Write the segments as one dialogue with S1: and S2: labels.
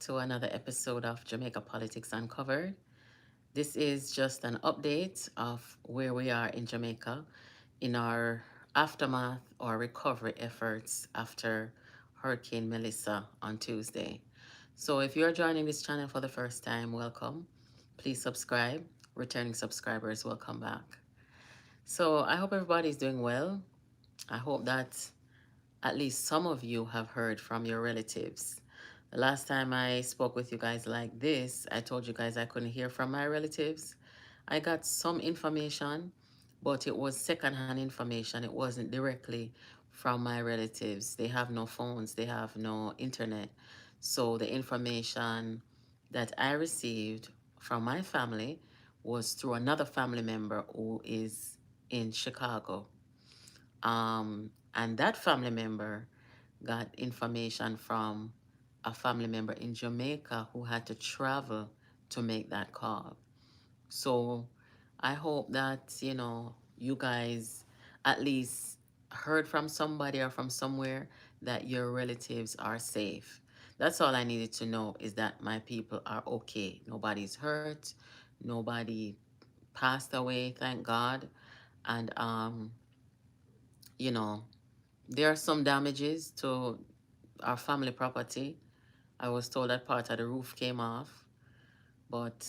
S1: to another episode of Jamaica Politics Uncovered. This is just an update of where we are in Jamaica in our aftermath or recovery efforts after Hurricane Melissa on Tuesday. So if you're joining this channel for the first time, welcome. Please subscribe. Returning subscribers, welcome back. So I hope everybody's doing well. I hope that at least some of you have heard from your relatives. The last time I spoke with you guys like this, I told you guys I couldn't hear from my relatives. I got some information, but it was secondhand information. It wasn't directly from my relatives. They have no phones, they have no internet. So the information that I received from my family was through another family member who is in Chicago. And that family member got information from a family member in Jamaica who had to travel to make that call. So I hope that, you guys at least heard from somebody or from somewhere that your relatives are safe. That's all I needed to know, is that my people are okay. Nobody's hurt. Nobody passed away, thank God. And, you know, there are some damages to our family property. I was told that part of the roof came off, but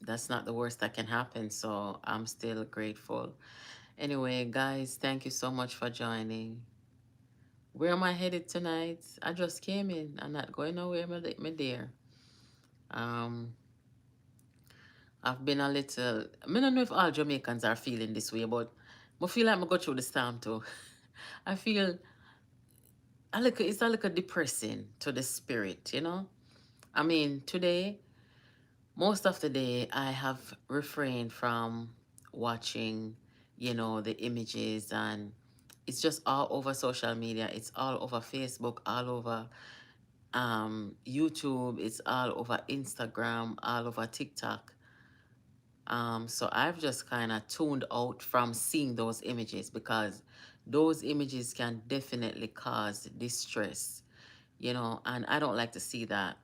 S1: that's not the worst that can happen, so I'm still grateful. Anyway, guys, thank you so much for joining. Where am I headed tonight? I just came in. I'm not going nowhere, my dear. Um, I've been a little... I don't know if all Jamaicans are feeling this way, but I feel like I go through the storm too. I feel it's a little depressing to the spirit. I mean, today, most of the day, I have refrained from watching, the images, and it's just all over social media. It's all over Facebook, all over YouTube, it's all over Instagram, all over TikTok. So I've just kind of tuned out from seeing those images, because those images can definitely cause distress, and I don't like to see that.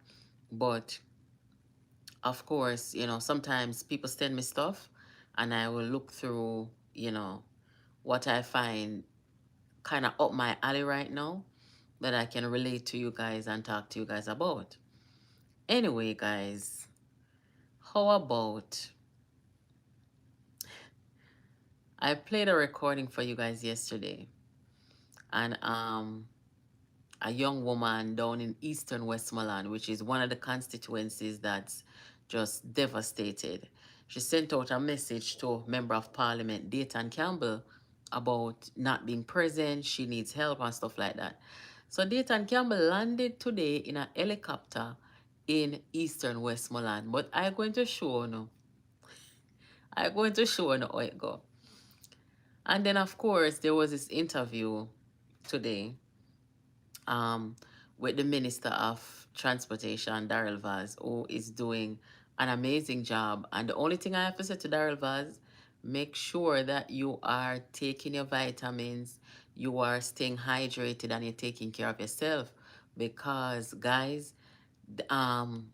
S1: But of course, sometimes people send me stuff and I will look through, what I find kind of up my alley right now that I can relate to you guys and talk to you guys about. Anyway, guys, how about I played a recording for you guys yesterday, and a young woman down in eastern Westmoreland, which is one of the constituencies that's just devastated. She sent out a message to Member of Parliament Dayton Campbell about not being present. She needs help and stuff like that. So Dayton Campbell landed today in a helicopter in eastern Westmoreland. But I'm going to show you. I'm going to show you how it go. And then, of course, there was this interview today um, with the Minister of Transportation, Daryl Vaz, who is doing an amazing job. And the only thing I have to say to Daryl Vaz, make sure that you are taking your vitamins, you are staying hydrated, and you're taking care of yourself. Because, guys, um,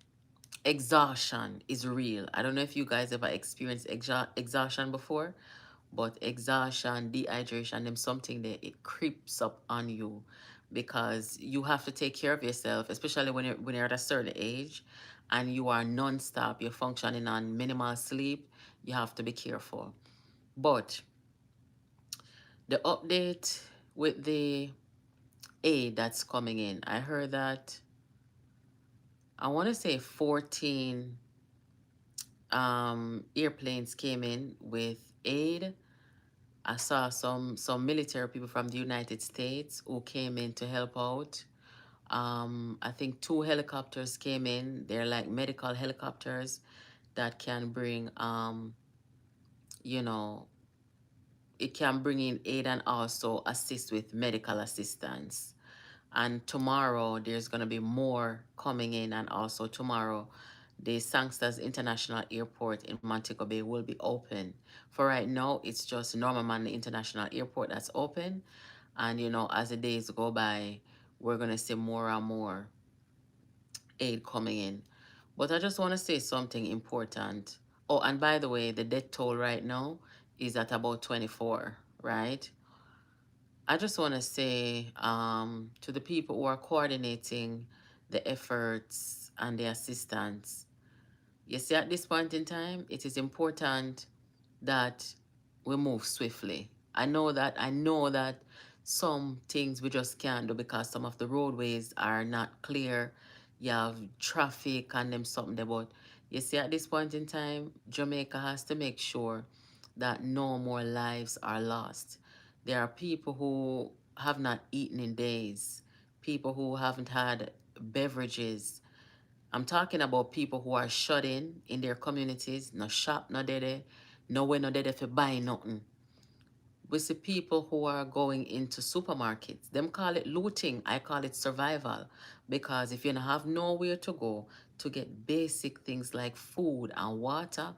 S1: exhaustion is real. I don't know if you guys ever experienced exhaustion before, but exhaustion, dehydration, them something that it creeps up on you, because you have to take care of yourself, especially when you're at a certain age and you are non-stop, you're functioning on minimal sleep. You have to be careful. But the update with the aid that's coming in, I heard that I want to say 14 airplanes came in with aid. I saw some military people from the United States who came in to help out. I think 2 helicopters came in. They're like medical helicopters that can bring, you know, it can bring in aid and also assist with medical assistance. And tomorrow there's going to be more coming in, and also tomorrow the Sangsters International Airport in Montego Bay will be open. For right now, it's just Norman Manley International Airport that's open. And, as the days go by, we're going to see more and more, aid coming in. But I just want to say something important. Oh, and by the way, the death toll right now is at about 24, right? I just want to say to the people who are coordinating the efforts and the assistance, you see, at this point in time, it is important that we move swiftly. I know that some things we just can't do because some of the roadways are not clear. You have traffic and them something there, but you see at this point in time, Jamaica has to make sure that no more lives are lost. There are people who have not eaten in days, people who haven't had beverages. I'm talking about people who are shut in their communities, no shop, no dede, nowhere, no dede for buy nothing. We see people who are going into supermarkets. Them call it looting. I call it survival. Because if you don't have nowhere to go to get basic things like food and water,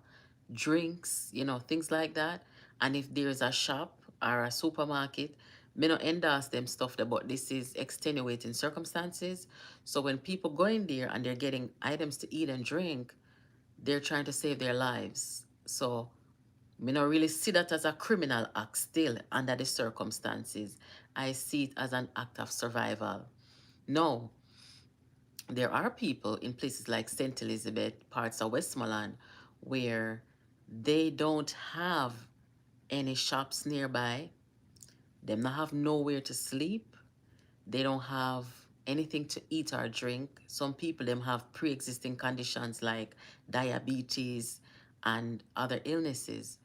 S1: drinks, things like that. And if there's a shop or a supermarket, may not endorse them stuff there, but this is extenuating circumstances. So when people go in there and they're getting items to eat and drink, they're trying to save their lives. So me not really see that as a criminal act still under the circumstances. I see it as an act of survival. No, there are people in places like St. Elizabeth, parts of Westmoreland, where they don't have any shops nearby. Them not have nowhere to sleep. They don't have anything to eat or drink. Some people them have pre-existing conditions like diabetes and other illnesses.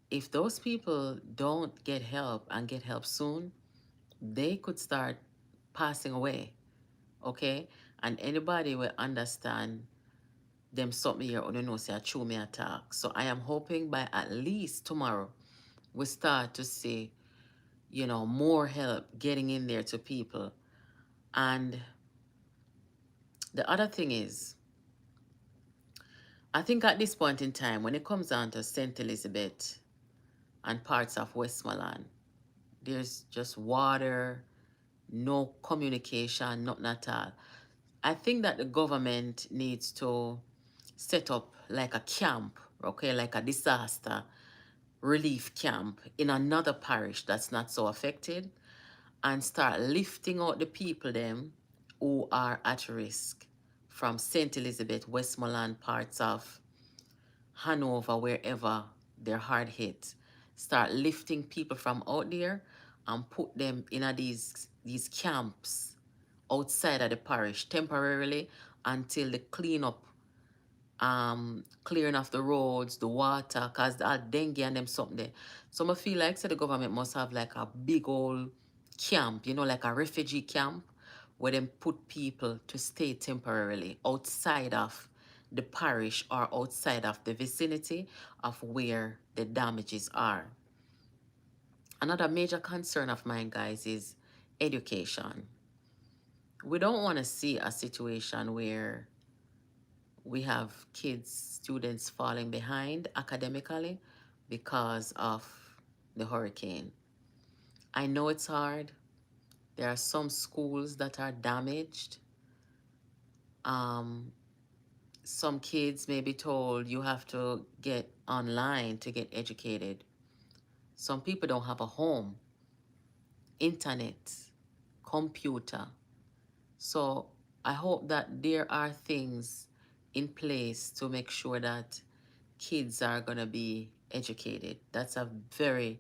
S1: If those people don't get help and get help soon, they could start passing away. Okay? And anybody will understand them something here or they know say a true me attack. So I am hoping by at least tomorrow we start to see, more help getting in there to people. And the other thing is, I think at this point in time, when it comes down to St. Elizabeth and parts of Westmoreland, there's just water, no communication, nothing at all. I think that the government needs to set up like a camp, okay, like a disaster relief camp in another parish that's not so affected and start lifting out the people them who are at risk from St. Elizabeth, Westmoreland, parts of Hanover, wherever they're hard hit. Start lifting people from out there and put them in these camps outside of the parish temporarily until they clean up, clearing off the roads, the water, cause the dengue and them something there. So I feel like the government must have like a big old camp, like a refugee camp, where them put people to stay temporarily outside of the parish or outside of the vicinity of where the damages are. Another major concern of mine, guys, is education. We don't want to see a situation where we have kids, students falling behind academically because of the hurricane. I know it's hard. There are some schools that are damaged. Um, some kids may be told you have to get online to get educated. Some people don't have a home, internet, computer. So I hope that there are things in place to make sure that kids are going to be educated. That's a very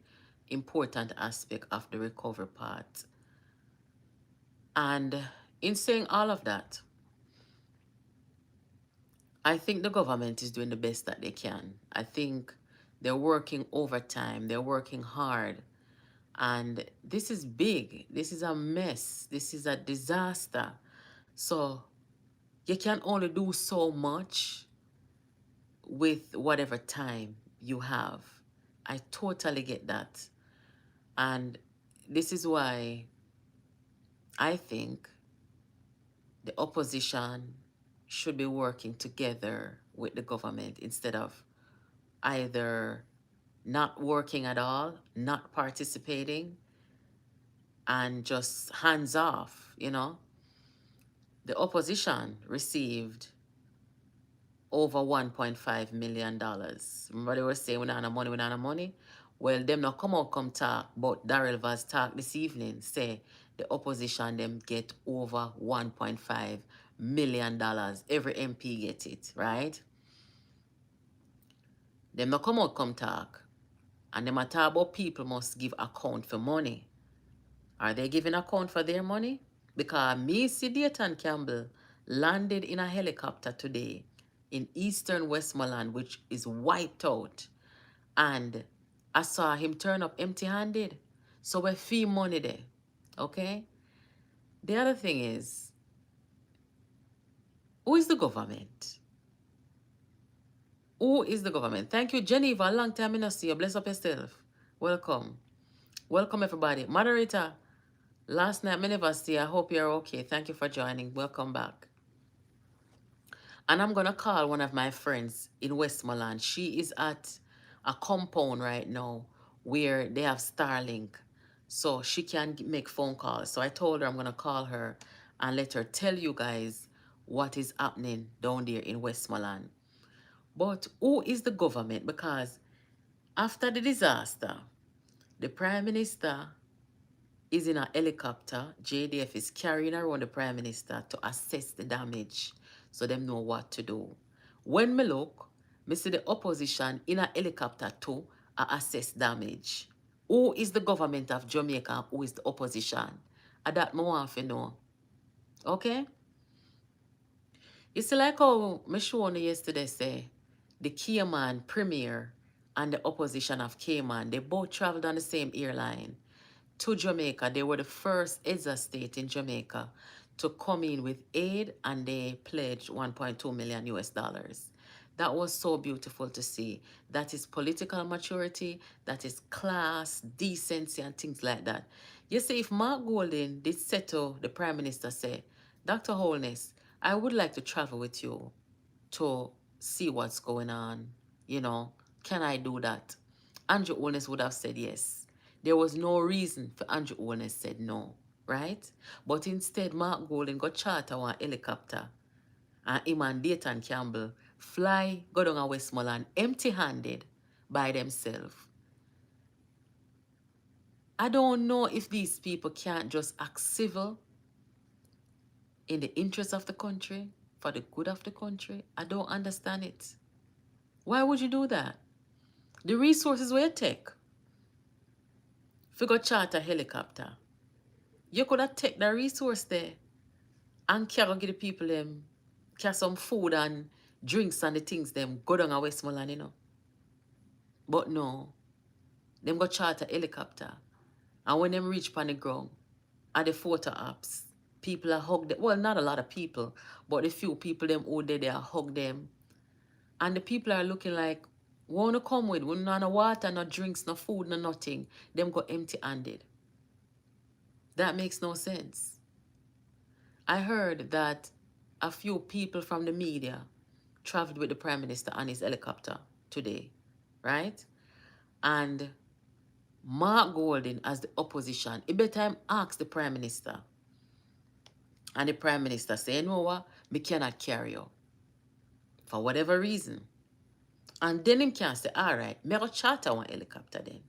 S1: important aspect of the recovery part. And in saying all of that, I think the government is doing the best that they can. I think they're working overtime, they're working hard. And this is big. This is a mess. This is a disaster. So you can only do so much with whatever time you have. I totally get that. And this is why I think the opposition should be working together with the government instead of either not working at all, not participating, and just hands off. The opposition received over $1.5 million. Remember they were saying we don't have money, we don't have money? Well, them not come out come talk, but Daryl was talk this evening, say the opposition them get over $1.5 million. Every MP get it, right? Them not come out come talk. And them a talk about people must give account for money. Are they giving account for their money? Because me see Dayton Campbell landed in a helicopter today in eastern Westmoreland, which is wiped out. And I saw him turn up empty-handed. So we fee money there. Okay? The other thing is, who is the government? Who is the government? Thank you, Geneva. A long time I not see you. Bless up yourself. Welcome. Welcome, everybody. Moderator, last night I never see you. I hope you're okay. Thank you for joining. Welcome back. And I'm going to call one of my friends in Westmoreland. She is at a compound right now where they have Starlink. So she can make phone calls. So I told her I'm going to call her and let her tell you guys what is happening down there in Westmoreland. But who is the government? Because after the disaster, the Prime Minister is in a helicopter. JDF is carrying around the Prime Minister to assess the damage so them know what to do. When me look, me see the opposition in a helicopter too assess damage. Who is the government of Jamaica and who is the opposition? And that me want to know. Okay? You see like how me show you yesterday say the Cayman Premier and the opposition of Cayman, they both traveled on the same airline to Jamaica. They were the first EDSA state in Jamaica to come in with aid, and they pledged 1.2 million US dollars. That was so beautiful to see. That is political maturity, that is class, decency, and things like that. You see, if Mark Golding did say to the Prime Minister, say, Dr. Holness, I would like to travel with you to see what's going on. You know, can I do that? Andrew Holness would have said yes. There was no reason for Andrew Holness said no, right? But instead, Mark Golding got charter one helicopter and him and Dayton Campbell fly, go down to Westmoreland empty-handed by themselves. I don't know if these people can't just act civil in the interest of the country, for the good of the country. I don't understand it. Why would you do that? The resources were take. If you go charter helicopter, you could have take the resource there and carry give the people them carry some food and drinks and the things them go down to Westmoreland, you know. But no, them go charter helicopter. And when them reach on the ground, at the photo apps, people are hug them. Well, not a lot of people, but the few people them who they are hug them. And the people are looking like, want to come with, we no water, no drinks, no food, no nothing. Them go empty-handed. That makes no sense. I heard that a few people from the media traveled with the Prime Minister on his helicopter today, right? And Mark Golding, as the opposition, it better ask the Prime Minister. And the Prime Minister say, you know what, me cannot carry you. For whatever reason. And then him can say, all right, me go charter one helicopter then.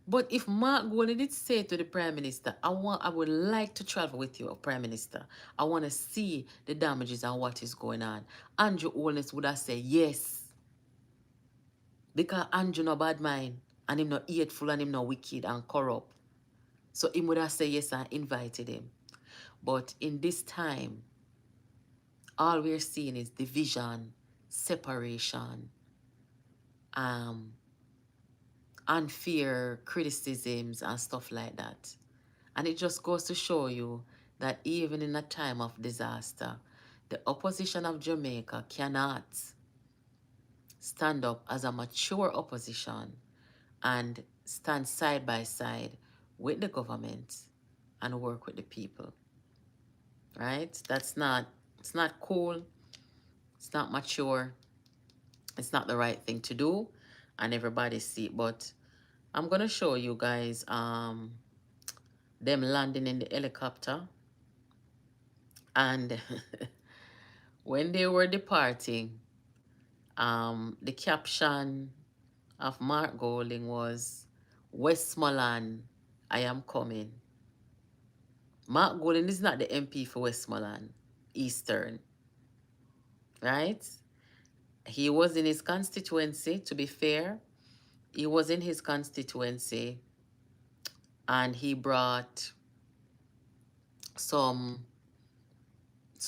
S1: But if Mark Golding did say to the Prime Minister, I would like to travel with you, Prime Minister. I want to see the damages and what is going on. Andrew Holness would have said yes. Because Andrew no bad mind, and him no hateful, and him no wicked and corrupt. So him would have said yes and invited him. But in this time, all we're seeing is division, separation, unfair criticisms and stuff like that. And it just goes to show you that even in a time of disaster, the opposition of Jamaica cannot stand up as a mature opposition and stand side by side with the government and work with the people. Right? It's not cool. It's not mature. It's not the right thing to do. And everybody see it. But I'm going to show you guys them landing in the helicopter And when they were departing, the caption of Mark Golding was, Westmoreland, I am coming. Mark Golding is not the MP for Westmoreland, Eastern, right? He was in his constituency, to be fair. He was in his constituency and he brought some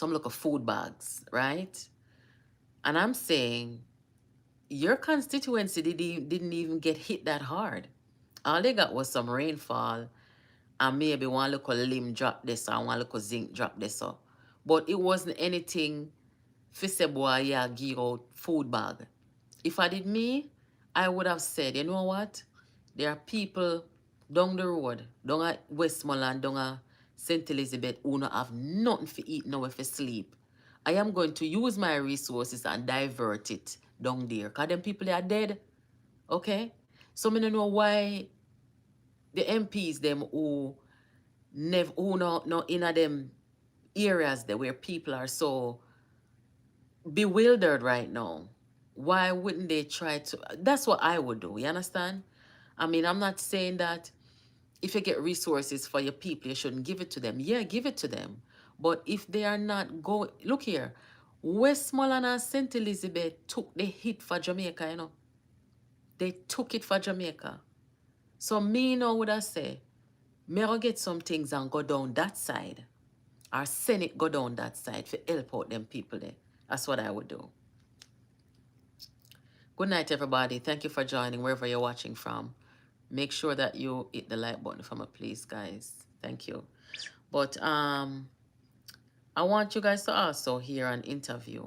S1: look of food bags, right? And I'm saying your constituency didn't even get hit that hard. All they got was some rainfall and maybe one little limb drop this and one little zinc drop this up. But it wasn't anything for say boy, yeah, give out food bag. If I did me, I would have said, you know what? There are people down the road, down at Westmoreland, down at St. Elizabeth, who don't have nothing for eat, nowhere for sleep. I am going to use my resources and divert it down there. Because them people are dead. Okay? So I don't know why the MPs them who never who no in them areas there where people are so bewildered right now. Why wouldn't they try to? That's what I would do. You understand? I mean, I'm not saying that if you get resources for your people, you shouldn't give it to them. Yeah, give it to them. But if they are not going, look here, Westmoreland and St. Elizabeth took the hit for Jamaica, you know. They took it for Jamaica. So me now would I say, may I get some things and go down that side. Or send it go down that side to help out them people there. That's what I would do. Good night, everybody. Thank you for joining wherever you're watching from. Make sure that you hit the like button for me, please, guys. Thank you. But I want you guys to also hear an interview.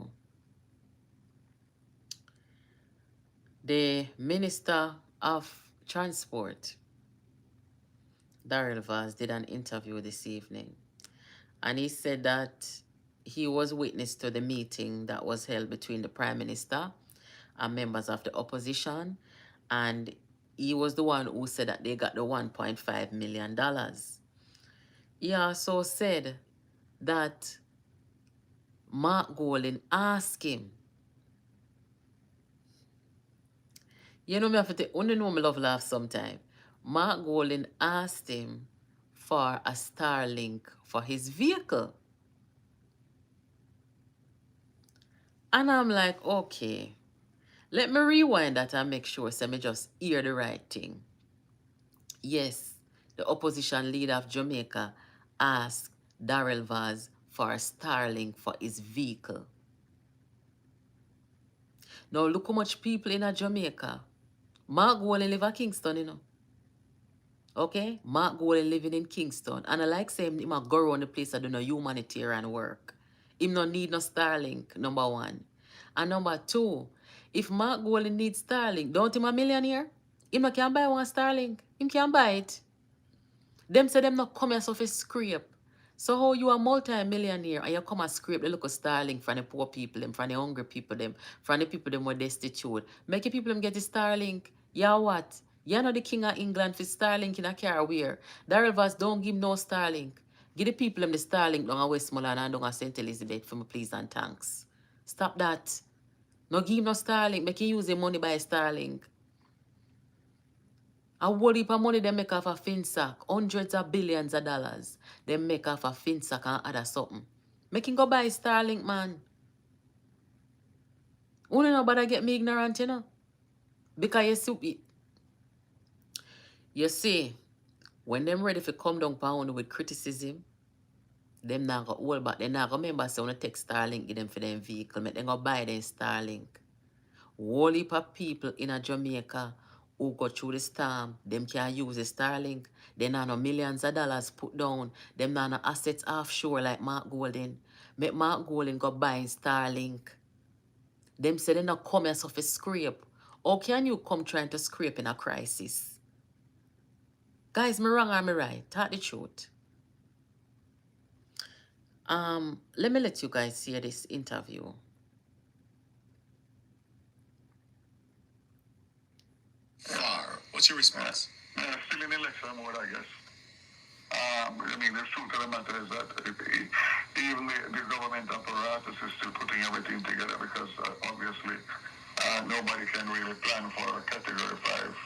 S1: The Minister of Transport, Daryl Vaz, did an interview this evening. And he said that he was witness to the meeting that was held between the Prime Minister and members of the opposition. And he was the one who said that they got the $1.5 million. He also said that Mark Golding asked him, you know me have to only know me love laugh sometime. Mark Golding asked him for a Starlink for his vehicle. And I'm like, okay, let me rewind that and make sure so me just hear the right thing. Yes, the opposition leader of Jamaica asked Daryl Vaz for a Starlink for his vehicle. Now look how much people in a Jamaica. Mark Golding live at Kingston, you know. Okay? Mark Golding living in Kingston. And I like saying him a go around the place that do no humanitarian work. Him no need no Starlink, number one. And number two, if Mark Golding needs Starlink, don't him a millionaire? Him no can buy one Starlink. Him can buy it. Them say them not come here so for scrape. So how you a multi-millionaire and you come and scrape the local Starlink from the poor people, them, from the hungry people, them, from the people them were destitute. Make the people them get the Starlink. Yeah what? You're not the king of England for Starlink in a car where. Daryl Vaz don't give no Starlink. Give the people them the Starlink down at Westmoreland and down at St. Elizabeth for me please and thanks. Stop that. No give no Starlink. Make you use the money buy Starlink. A whole heap of money they make off a finsack. Hundreds of billions of dollars. They make off a finsack and other something. Make him go buy Starlink, man. Only nobody get me ignorant, you know. Because you see, when them ready to come down pound with criticism, them not go hold back. They not go remember say when take Starlink give them for them vehicle. Make them go buy them Starlink. Whole heap of people in a Jamaica who go through the storm, them can use the Starlink. They not no millions of dollars put down. Them not no assets offshore like Mark Golding. Make Mark Golding go buy Starlink. Them say they not come here so for scrape. How can you come trying to scrape in a crisis? Guys, me wrong or me right? Talk the truth. Let me let you guys hear this interview.
S2: Far. What's your response? Still in election mode, I guess. I mean, the truth of the matter is that even the government apparatus is still putting everything together because obviously nobody can really plan for a Category 5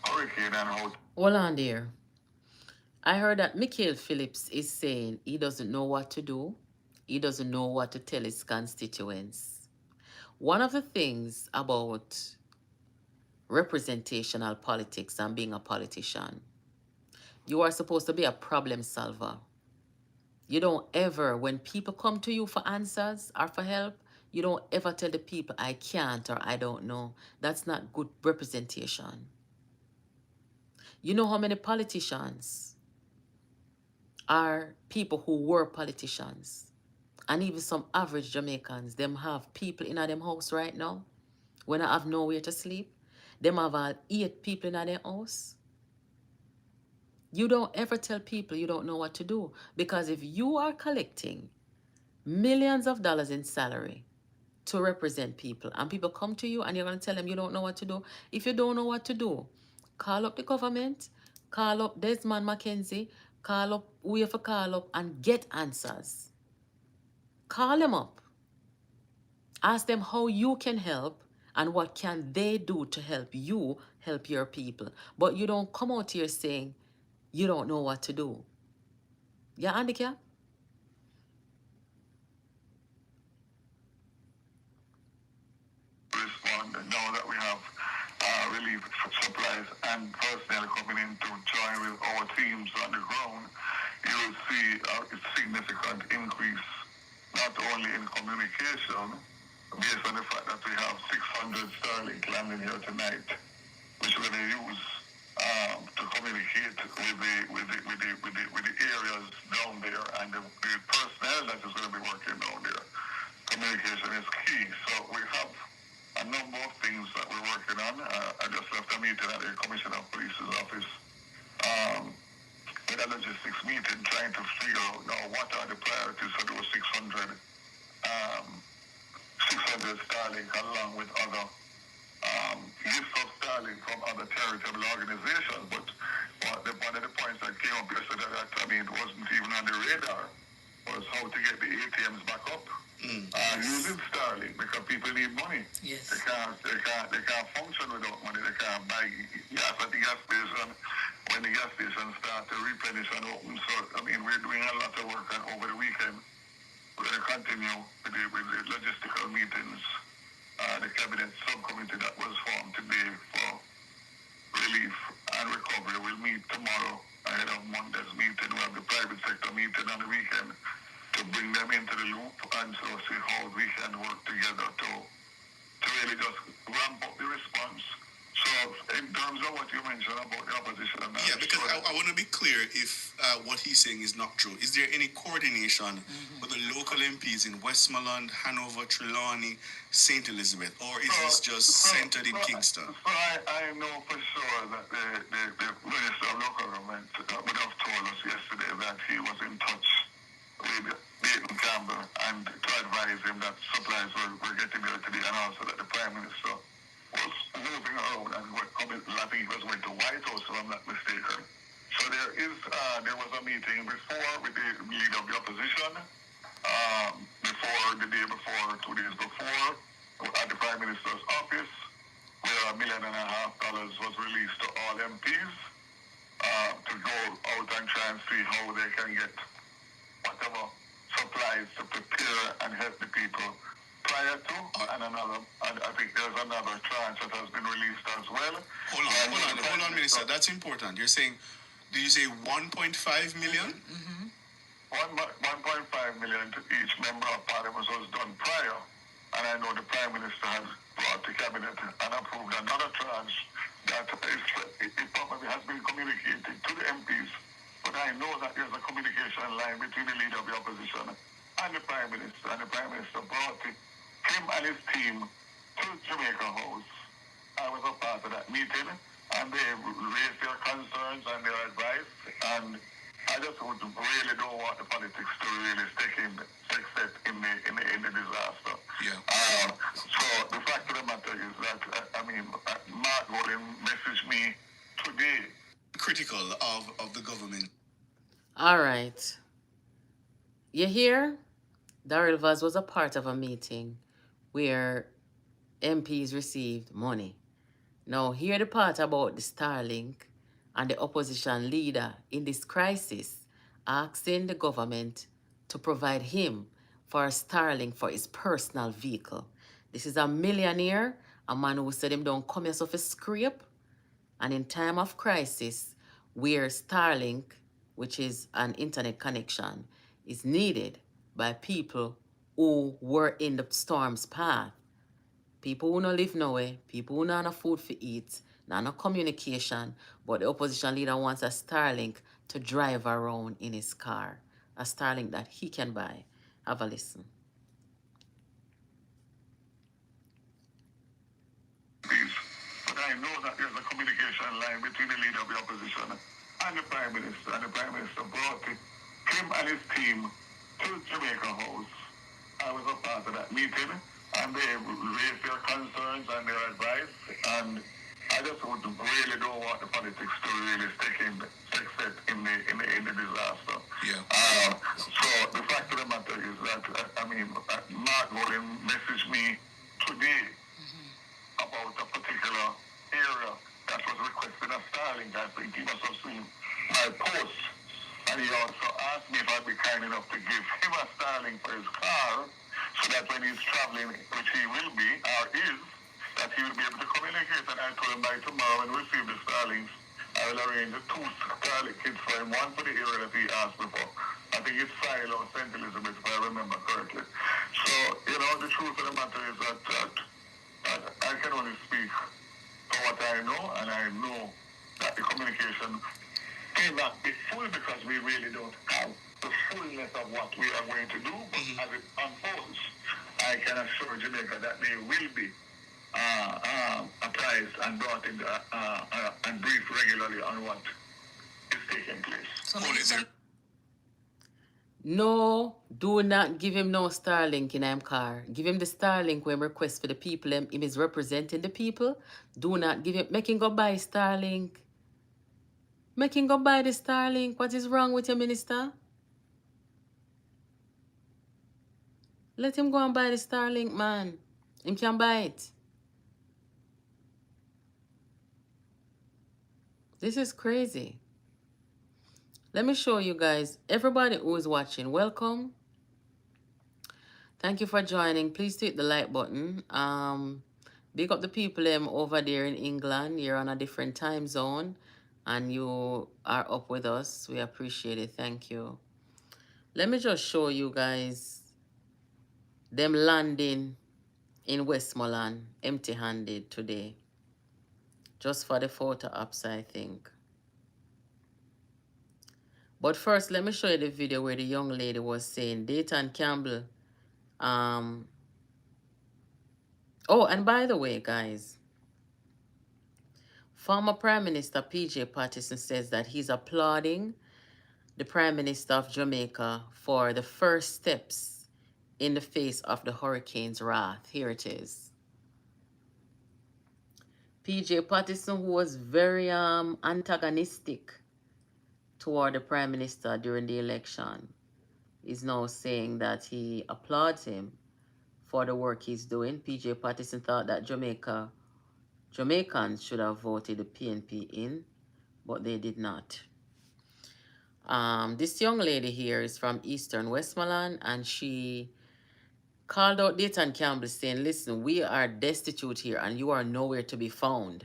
S2: hurricane and how.
S1: Hold on there. I heard that Mikhail Phillips is saying he doesn't know what to do. He doesn't know what to tell his constituents. One of the things about representational politics and being a politician, you are supposed to be a problem solver. You don't ever, when people come to you for answers or for help, you don't ever tell the people, I can't or I don't know. That's not good representation. You know how many politicians are people who were politicians? And even some average Jamaicans, them have people in them house right now when I have nowhere to sleep. Them have all 8 people in their house. You don't ever tell people you don't know what to do. Because if you are collecting millions of dollars in salary to represent people and people come to you and you're going to tell them you don't know what to do, if you don't know what to do, call up the government, call up Desmond Mackenzie, call up whoever call up and get answers. Call them up. Ask them how you can help and what can they do to help you help your people. But you don't come out here saying you don't know what to do. Yeah, Andika?
S2: Respond now that we have relief supplies and personnel coming in to join with our teams on the ground, you will see a significant increase not only in communication, based on the fact that we have 600 Starlink landing here tonight, which we're going to use to communicate with the areas down there and the personnel that is going to be working down there. Communication is key. So we have a number of things that we're working on. I just left a meeting at the Commissioner of Police's office with a logistics meeting trying to figure out now what are the priorities for those 600 Starlink along with other gifts of Starlink from other charitable organizations. But one of the points that came up yesterday that it wasn't even on the radar was how to get the ATMs back up. Using Starlink because people need money.
S1: Yes.
S2: They can't function without money. They can't buy gas at the gas station when the gas station start to replenish and open. So we're doing a lot of work over the weekend. We're going to continue with the logistical meetings. The cabinet subcommittee that was formed today for relief and recovery will meet tomorrow ahead of Monday's meeting. We have the private sector meeting on the weekend to bring them into the loop and to see how we can work together to really just ramp up the response. So in terms of what you mentioned about the opposition,
S3: yeah, because I want to be clear if what he's saying is not true. Is there any coordination with the local MPs in Westmoreland, Hanover, Trelawney, St. Elizabeth, or is this just centered in Kingston?
S2: So I know for sure that the Minister of Local Government would have told us yesterday that he was in touch with Dayton Campbell and to advise him that supplies were getting there today and also that the Prime Minister was moving around and coming, I think he was going to White House if I'm not mistaken. So there was a meeting before with the leader of the opposition, before the day before, 2 days before, at the Prime Minister's office, where $1.5 million was released to all MPs to go out and try and see how they can get whatever supplies to prepare and help the people prior to, and I think there's another tranche that has been released as well.
S3: Hold on, Minister. That's important. You're saying, did you say 1.5 million?
S2: 1.5 million to each member of Parliament was done prior, and I know the Prime Minister has brought the Cabinet and approved another tranche that it probably has been communicated to the MPs. But I know that there's a communication line between the leader of the opposition and the Prime Minister, and the Prime Minister brought him and his team to Jamaica House. I was a part of that meeting, and they raised their concerns and their advice, and I just really don't want the politics to really take set in the disaster.
S3: Yeah.
S2: So the fact of the matter is that Mark Golden messaged me today.
S3: Critical of the government.
S1: All right. You hear? Daryl Vaz was a part of a meeting where MPs received money. Now, hear the part about the Starlink and the opposition leader in this crisis asking the government to provide him for a Starlink for his personal vehicle. This is a millionaire, a man who said him don't come yourself a scrape. And in time of crisis, where Starlink, which is an internet connection, is needed by people who were in the storm's path, people who don't live nowhere, people who don't have food to eat, not no communication, but the opposition leader wants a Starlink to drive around in his car. A Starlink that he can buy. Have a listen.
S2: But I know that there's a communication line between the leader of the opposition and the Prime Minister. And the Prime Minister brought him and his team to Jamaica House. I was a part of that meeting, and they raised their concerns and their advice. And I just really don't want the politics to really take set in the disaster.
S3: Yeah.
S2: So the fact of the matter is that Mark Golden messaged me today about a particular area that was requesting a Starlink. I think he must have seen my post. And he also asked me if I'd be kind enough to give him a Starlink for his car so that when he's traveling, which he will be, or is, that he will be able to communicate. And I told him by tomorrow when we receive the Starlinks, I will arrange 2 Starlink kits for him, one for the area that he asked me for. I think it's Silo or St. Elizabeth, if I remember correctly. So, the truth of the matter is that I can only speak for what I know, and I know that the communication may not be full because we really don't have the fullness of what we are going to do, but as it unfolds, I can assure Jamaica that they will be apprised and brought in and briefed regularly on what is taking place.
S3: So is there
S1: No, do not give him no Starlink in him car. Give him the Starlink when request for the people. Him is representing the people. Do not give him, make him go buy Starlink. Make him go buy the Starlink. What is wrong with your minister? Let him go and buy the Starlink, man. Him can buy it. This is crazy. Let me show you guys, everybody who is watching, welcome. Thank you for joining. Please hit the like button. Big up the people over there in England. You're on a different time zone and you are up with us. We appreciate it. Thank you. Let me just show you guys them landing in Westmoreland empty-handed today. Just for the photo ops, I think. But first, let me show you the video where the young lady was saying, Dayton Campbell. Oh, and by the way, guys, former Prime Minister P.J. Patterson says that he's applauding the Prime Minister of Jamaica for the first steps in the face of the hurricane's wrath. Here it is. P.J. Patterson, who was very antagonistic toward the Prime Minister during the election, is now saying that he applauds him for the work he's doing. P.J. Patterson thought that Jamaicans should have voted the PNP in, but they did not. This young lady here is from Eastern Westmoreland, and she called out Dayton Campbell saying, listen, we are destitute here and you are nowhere to be found.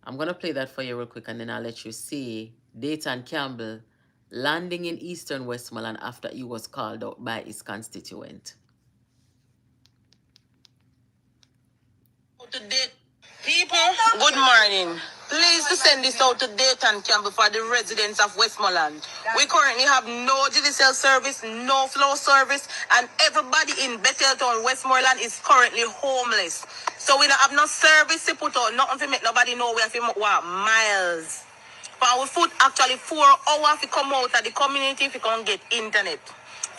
S1: I'm going to play that for you real quick and then I'll let you see Dayton Campbell landing in Eastern Westmoreland after he was called out by his constituent.
S4: People, good morning. Please to send this out to Dayton Campbell for the residents of Westmoreland. We currently have no judicial service, no flow service, and everybody in Betheltown, Westmoreland is currently homeless. So we don't have no service to put out, nothing to make nobody know we have to walk miles. For our foot actually 4 hours to come out of the community if you can't get internet.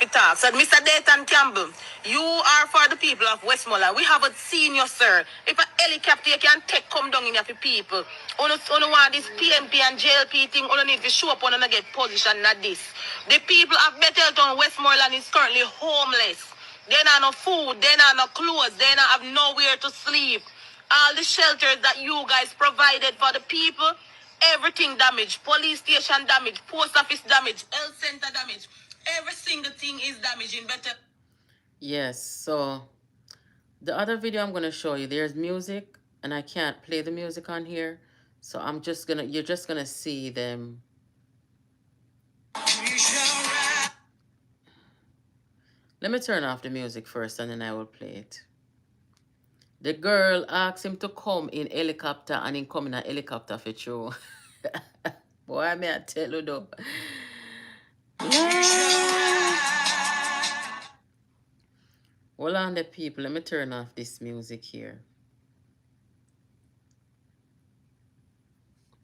S4: for talk. So, Mr. Dayton Campbell, you are for the people of Westmoreland. We haven't seen you, sir. If a helicopter you can take come down in here for people. On want this PMP and JLP thing, on need to show up on and get position, not this. The people of Betheltown, Westmoreland is currently homeless. They not no food, they not no clothes, they not have nowhere to sleep. All the shelters that you guys provided for the people, everything damaged. Police station damaged, post office damaged, health center damaged. Every single thing is damaged in Bethel.
S1: Yes, so the other video I'm going to show you, there's music, and I can't play the music on here. So you're just going to see them. Let me turn off the music first, and then I will play it. The girl asked him to come in helicopter, and he come in a helicopter for true. Boy, may I tell you though. Hold on, the people. Let me turn off this music here.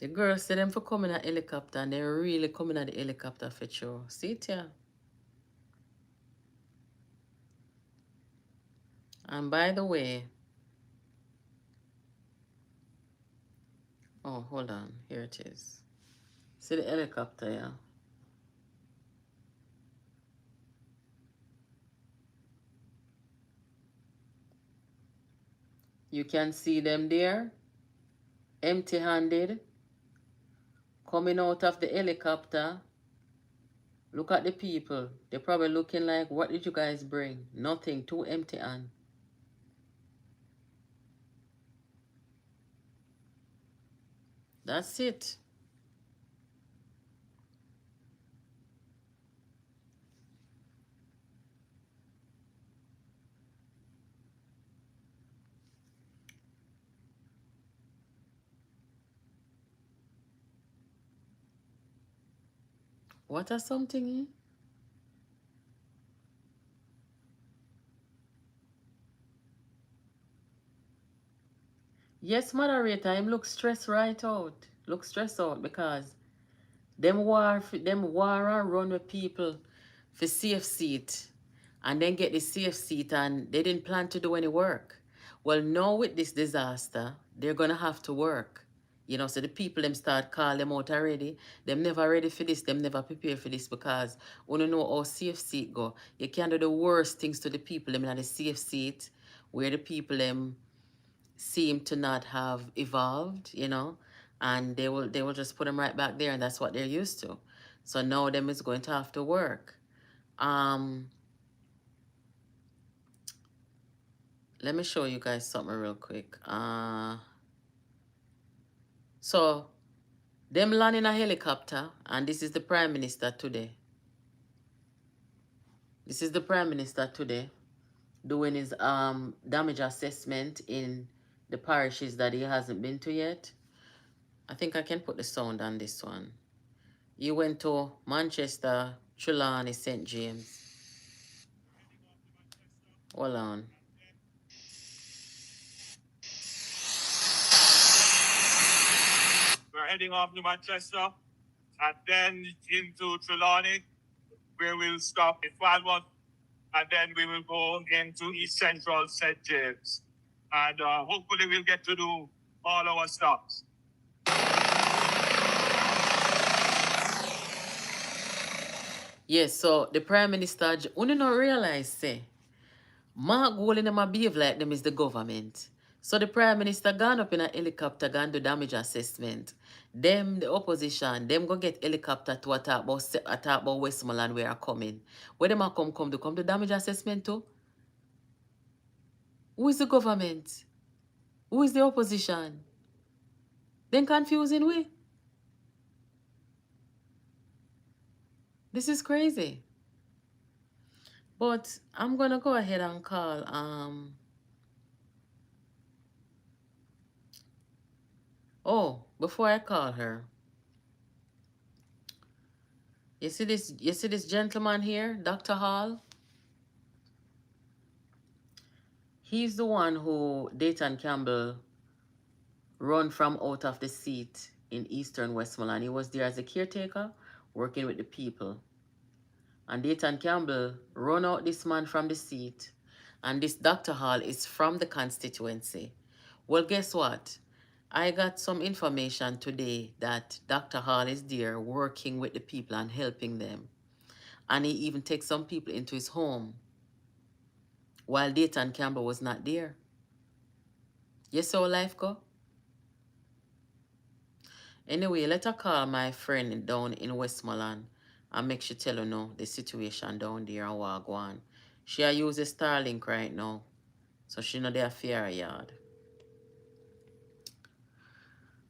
S1: The girl said them for coming at helicopter, and they're really coming at the helicopter for sure. See it here. And by the way, oh, hold on. Here it is. See the helicopter, yeah? You can see them there, empty-handed, coming out of the helicopter. Look at the people. They're probably looking like, what did you guys bring? Nothing, too empty hand. That's it. What are something? Yes, moderator, him look stressed right out. Look stressed out because them war and run with people for safe seat and then get the safe seat and they didn't plan to do any work. Well, now with this disaster, they're gonna have to work. You know, so the people them start call them out already. Them never ready for this, them never prepare for this because you don't know how safe seat go. You can do the worst things to the people them in the safe seat where the people them seem to not have evolved, you know, and they will just put them right back there, and that's what they're used to. So now them is going to have to work. Let me show you guys something real quick. So them land in a helicopter, and this is the Prime Minister today. This is the Prime Minister today doing his damage assessment in the parishes that he hasn't been to yet. I think I can put the sound on this one. You went to Manchester, Trelawney, St. James. Hold on.
S5: We're heading off to Manchester and then into Trelawney, where we'll stop in Falmouth, and then we will go into East Central St. James. And hopefully we'll get to do all our stops.
S1: Yes, so the Prime Minister, you don't realize, say, Mark Golding them behave like them is the government. So the Prime Minister gone up in a helicopter, gone do damage assessment. Them, the opposition, them go get helicopter to attack about Westmoreland where are coming. Where them are come to damage assessment too? Who is the government? Who is the opposition? Then confusing we. This is crazy. But I'm going to go ahead and call oh, before I call her. You see this gentleman here, Dr. Hall? He's the one who Dayton Campbell run from out of the seat in Eastern Westmoreland. He was there as a caretaker, working with the people. And Dayton Campbell run out this man from the seat. And this Dr. Hall is from the constituency. Well, guess what? I got some information today that Dr. Hall is there working with the people and helping them. And he even takes some people into his home while Dayton Campbell was not there. Yes, how life go? Anyway, let her call my friend down in Westmoreland and make sure tell her know the situation down there and what go on. She a use a Starlink right now, so she know their fear yard.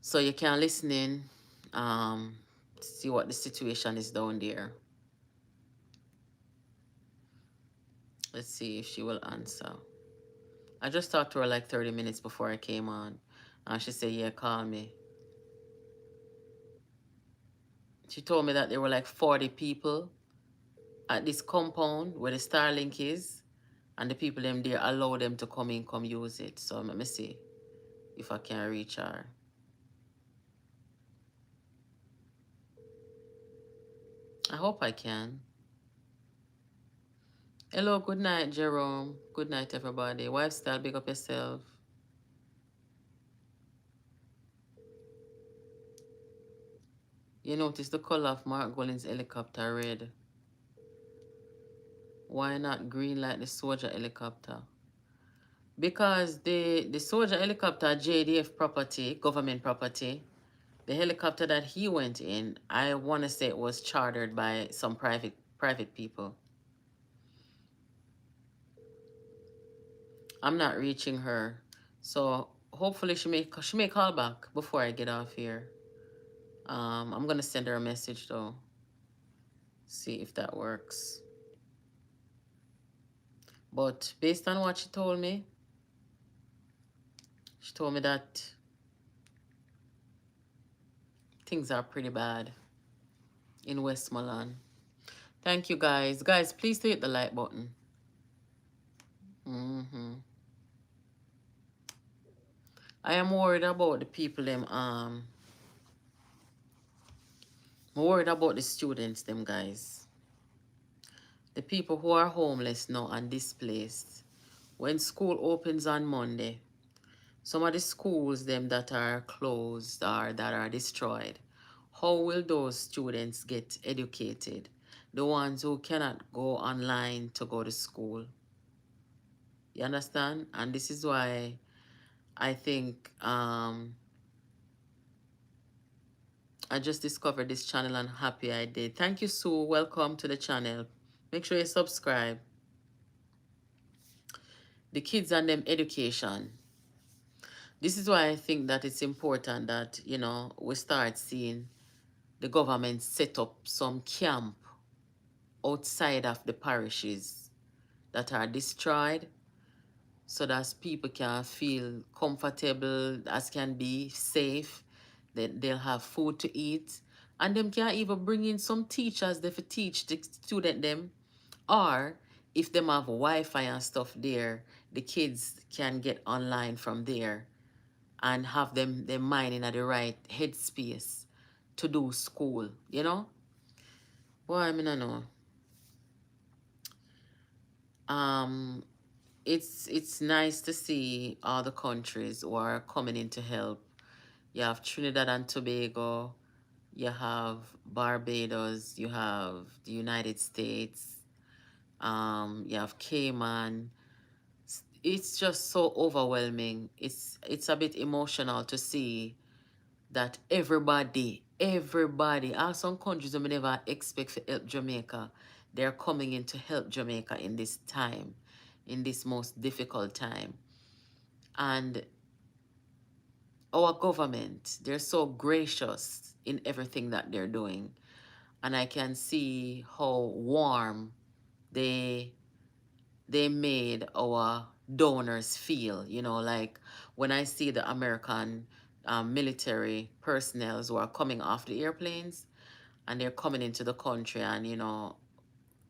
S1: So you can listen in, see what the situation is down there. Let's see if she will answer. I just talked to her like 30 minutes before I came on, and she said, yeah, call me. She told me that there were like 40 people at this compound where the Starlink is, and the people them there allow them to come in, come use it. So let me see if I can reach her. I hope I can. Hello, good night, Jerome. Good night, everybody. Wife style, big up yourself. You notice the color of Mark Golin's helicopter red. Why not green like the soldier helicopter? Because the soldier helicopter, JDF property, government property, the helicopter that he went in, I want to say it was chartered by some private people. I'm not reaching her, so hopefully she may call back before I get off here. I'm gonna send her a message though. See if that works. But based on what she told me that things are pretty bad in Westmoreland. Thank you guys. Guys, please hit the like button. I am worried about the people them I'm worried about the students them, guys. The people who are homeless now and displaced. When school opens on Monday, some of the schools them that are closed or that are destroyed, how will those students get educated? The ones who cannot go online to go to school. You understand? And this is why I think I just discovered this channel and happy I did. Thank you, Sue. Welcome to the channel. Make sure you subscribe. The kids and them education. This is why I think that it's important that, you know, we start seeing the government set up some camp outside of the parishes that are destroyed so that people can feel comfortable as can be, safe, that they'll have food to eat, and them can even bring in some teachers there to teach the student them, or if them have Wi-Fi and stuff there, the kids can get online from there and have them their mind in the right headspace to do school, you know? Boy, I mean, I know. It's nice to see all the countries who are coming in to help. You have Trinidad and Tobago, you have Barbados, you have the United States, you have Cayman. It's just so overwhelming. It's a bit emotional to see that everybody, some countries that we never expect to help Jamaica, they're coming in to help Jamaica in this time, in this most difficult time. And our government, they're so gracious in everything that they're doing. And I can see how warm they made our donors feel, you know, like when I see the American military personnel who are coming off the airplanes and they're coming into the country, and, you know,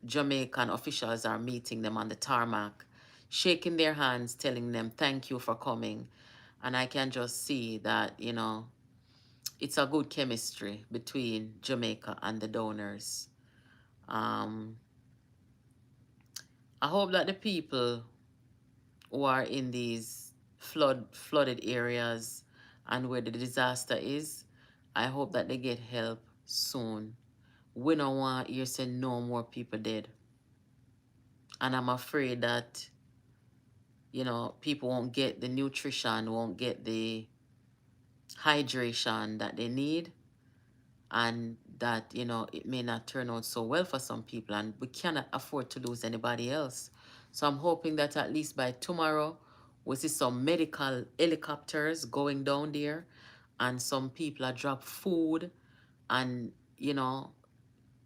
S1: Jamaican officials are meeting them on the tarmac, shaking their hands, telling them, thank you for coming. And I can just see that, you know, it's a good chemistry between Jamaica and the donors. I hope that the people who are in these flooded areas and where the disaster is, I hope that they get help soon. We don't want you to say no more people dead. And I'm afraid that, people won't get the nutrition, won't get the hydration that they need, and that, it may not turn out so well for some people, and we cannot afford to lose anybody else. So I'm hoping that at least by tomorrow, we see some medical helicopters going down there, and some people are drop food, and,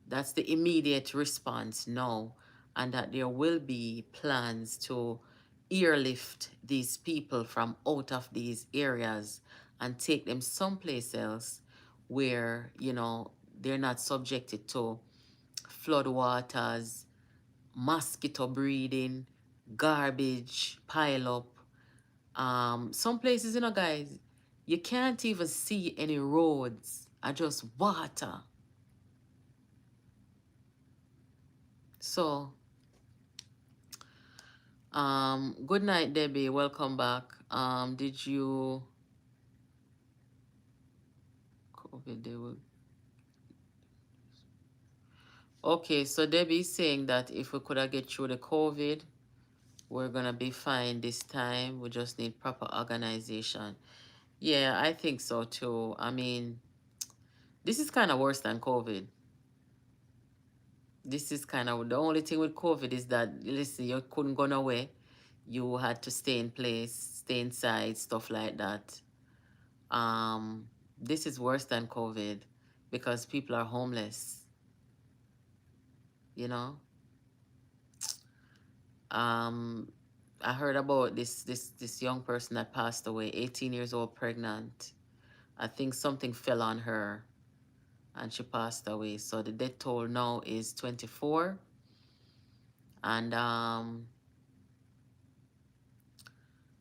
S1: that's the immediate response now, and that there will be plans to airlift these people from out of these areas and take them someplace else where, they're not subjected to flood waters, mosquito breeding, garbage pile up. Some places, guys, you can't even see any roads, are just water. So, good night, Debbie. Welcome back. Did you COVID? They will. Okay, so Debbie's saying that if we could have get through the COVID, we're gonna be fine this time. We just need proper organization. Yeah, I think so too. I mean, this is kind of worse than COVID. This is kind of the only thing with COVID is that, listen, you couldn't go nowhere. You had to stay in place, stay inside, stuff like that. Um, this is worse than COVID because people are homeless, you know. Um, I heard about this young person that passed away, 18 years old, pregnant. I think something fell on her and she passed away. So the death toll now is 24. And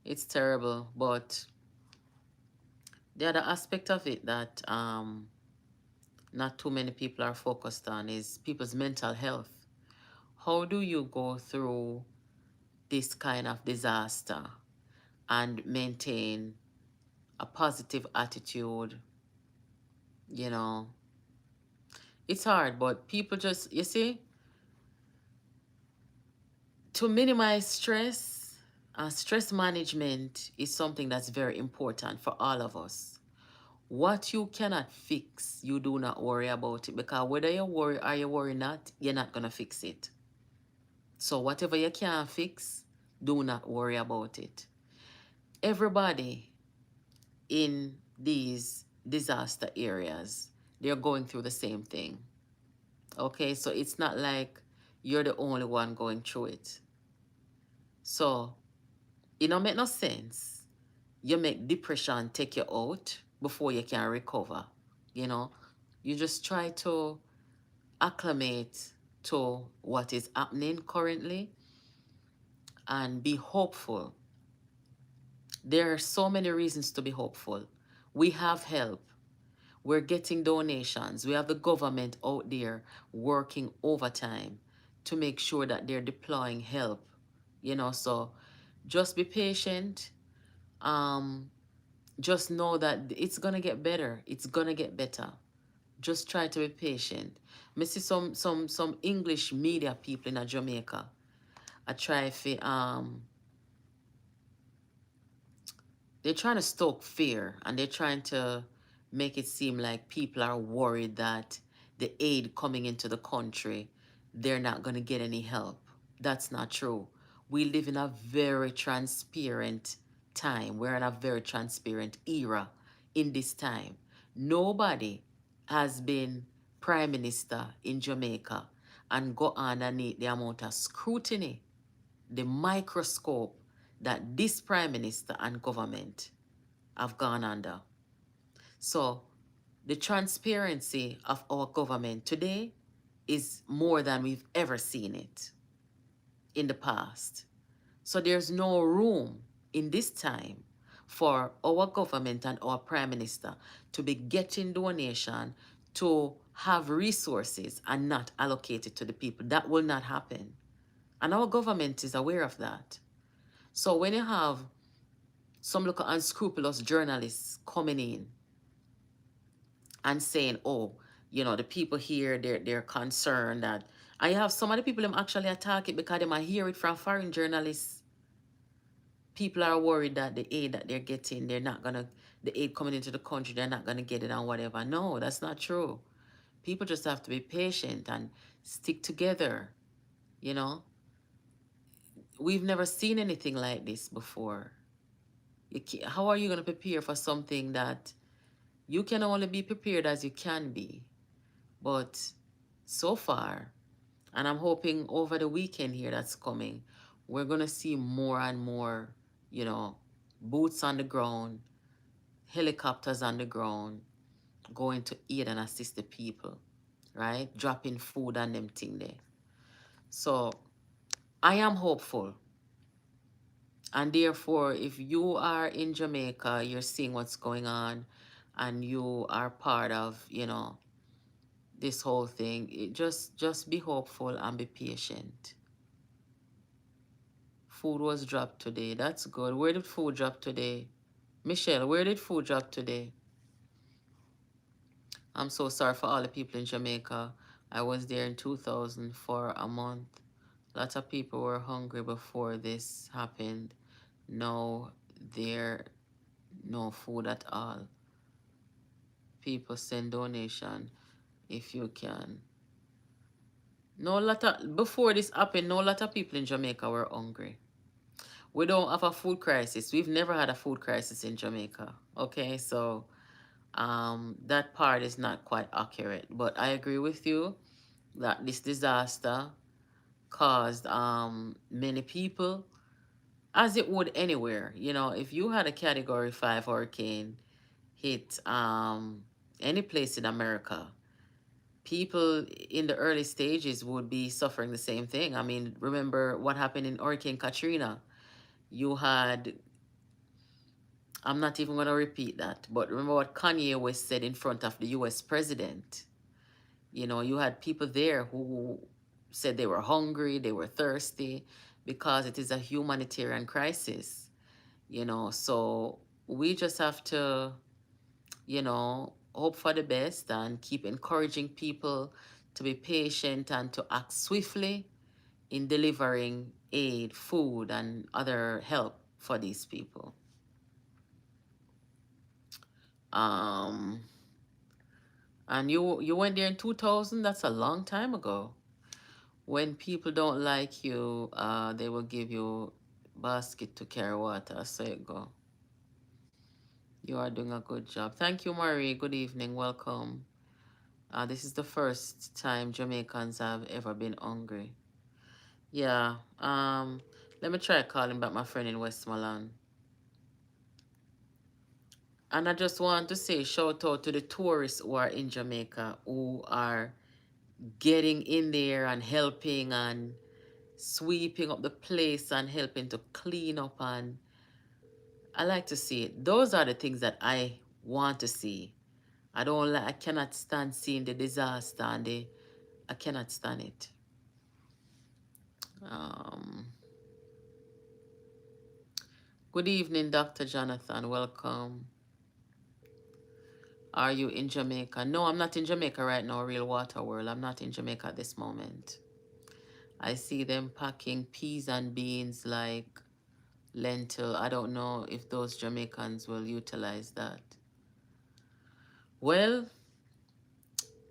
S1: it's terrible. But the other aspect of it that not too many people are focused on is people's mental health. How do you go through this kind of disaster and maintain a positive attitude? You know, it's hard, but people just, you see, to minimize stress, stress management is something that's very important for all of us. What you cannot fix, you do not worry about it, because whether you worry or you worry not, you're not going to fix it. So whatever you can't fix, do not worry about it. Everybody in these disaster areas, they're going through the same thing. Okay, so it's not like you're the only one going through it. So it don't make no sense. You make depression take you out before you can recover. You know, you just try to acclimate to what is happening currently and be hopeful. There are so many reasons to be hopeful. We have help. We're getting donations. We have the government out there working overtime to make sure that they're deploying help. So just be patient. Just know that it's gonna get better. It's gonna get better. Just try to be patient. I see some English media people in Jamaica. I try to they're trying to stoke fear, and they're trying to make it seem like people are worried that the aid coming into the country, they're not going to get any help. That's not true. We live in a very transparent time. We're in a very transparent era in this time. Nobody has been prime minister in Jamaica and go underneath the amount of scrutiny, the microscope that this prime minister and government have gone under. So the transparency of our government today is more than we've ever seen it in the past. So there's no room in this time for our government and our prime minister to be getting donation to have resources and not allocate it to the people. That will not happen. And our government is aware of that. So when you have some look unscrupulous journalists coming in and saying, oh, the people here, they're concerned that I have some of the people them actually attack it because they might hear it from foreign journalists. People are worried that the aid that they're getting, the aid coming into the country, they're not gonna get it and whatever. No, that's not true. People just have to be patient and stick together. You know, we've never seen anything like this before. How are you gonna prepare for something that you can only be prepared as you can be? But so far, and I'm hoping over the weekend here that's coming, we're gonna see more and more, you know, boots on the ground, helicopters on the ground, going to aid and assist the people, right? Dropping food and them thing there. So I am hopeful. And therefore, if you are in Jamaica, you're seeing what's going on, and you are part of, this whole thing, just be hopeful and be patient. Food was dropped today. That's good. Where did food drop today? Michelle, where did food drop today? I'm so sorry for all the people in Jamaica. I was there in 2000 for a month. Lots of people were hungry before this happened. No, there no food at all. People send donation if you can. Before this happened, no lot of people in Jamaica were hungry. We don't have a food crisis. We've never had a food crisis in Jamaica. Okay, so that part is not quite accurate. But I agree with you that this disaster caused many people, as it would anywhere. If you had a Category 5 hurricane hit any place in America, people in the early stages would be suffering the same thing. I mean, remember what happened in Hurricane Katrina? You had, I'm not even going to repeat that, but remember what Kanye West said in front of the US president. You had people there who said they were hungry, they were thirsty, because it is a humanitarian crisis. So we just have to, hope for the best and keep encouraging people to be patient and to act swiftly in delivering aid, food, and other help for these people. Um, and you went there in 2000. That's a long time ago. When people don't like you, they will give you basket to carry water. So you go. You are doing a good job. Thank you, Marie. Good evening. Welcome. This is the first time Jamaicans have ever been hungry. Yeah. Let me try calling back my friend in Westmoreland. And I just want to say shout out to the tourists who are in Jamaica, who are getting in there and helping and sweeping up the place and helping to clean up. And I like to see it. Those are the things that I want to see. I cannot stand seeing the disaster, and I cannot stand it. Good evening, Dr. Jonathan. Welcome. Are you in Jamaica? No, I'm not in Jamaica right now, Real Water World. I'm not in Jamaica at this moment. I see them packing peas and beans like lentil. I don't know if those Jamaicans will utilize that. Well,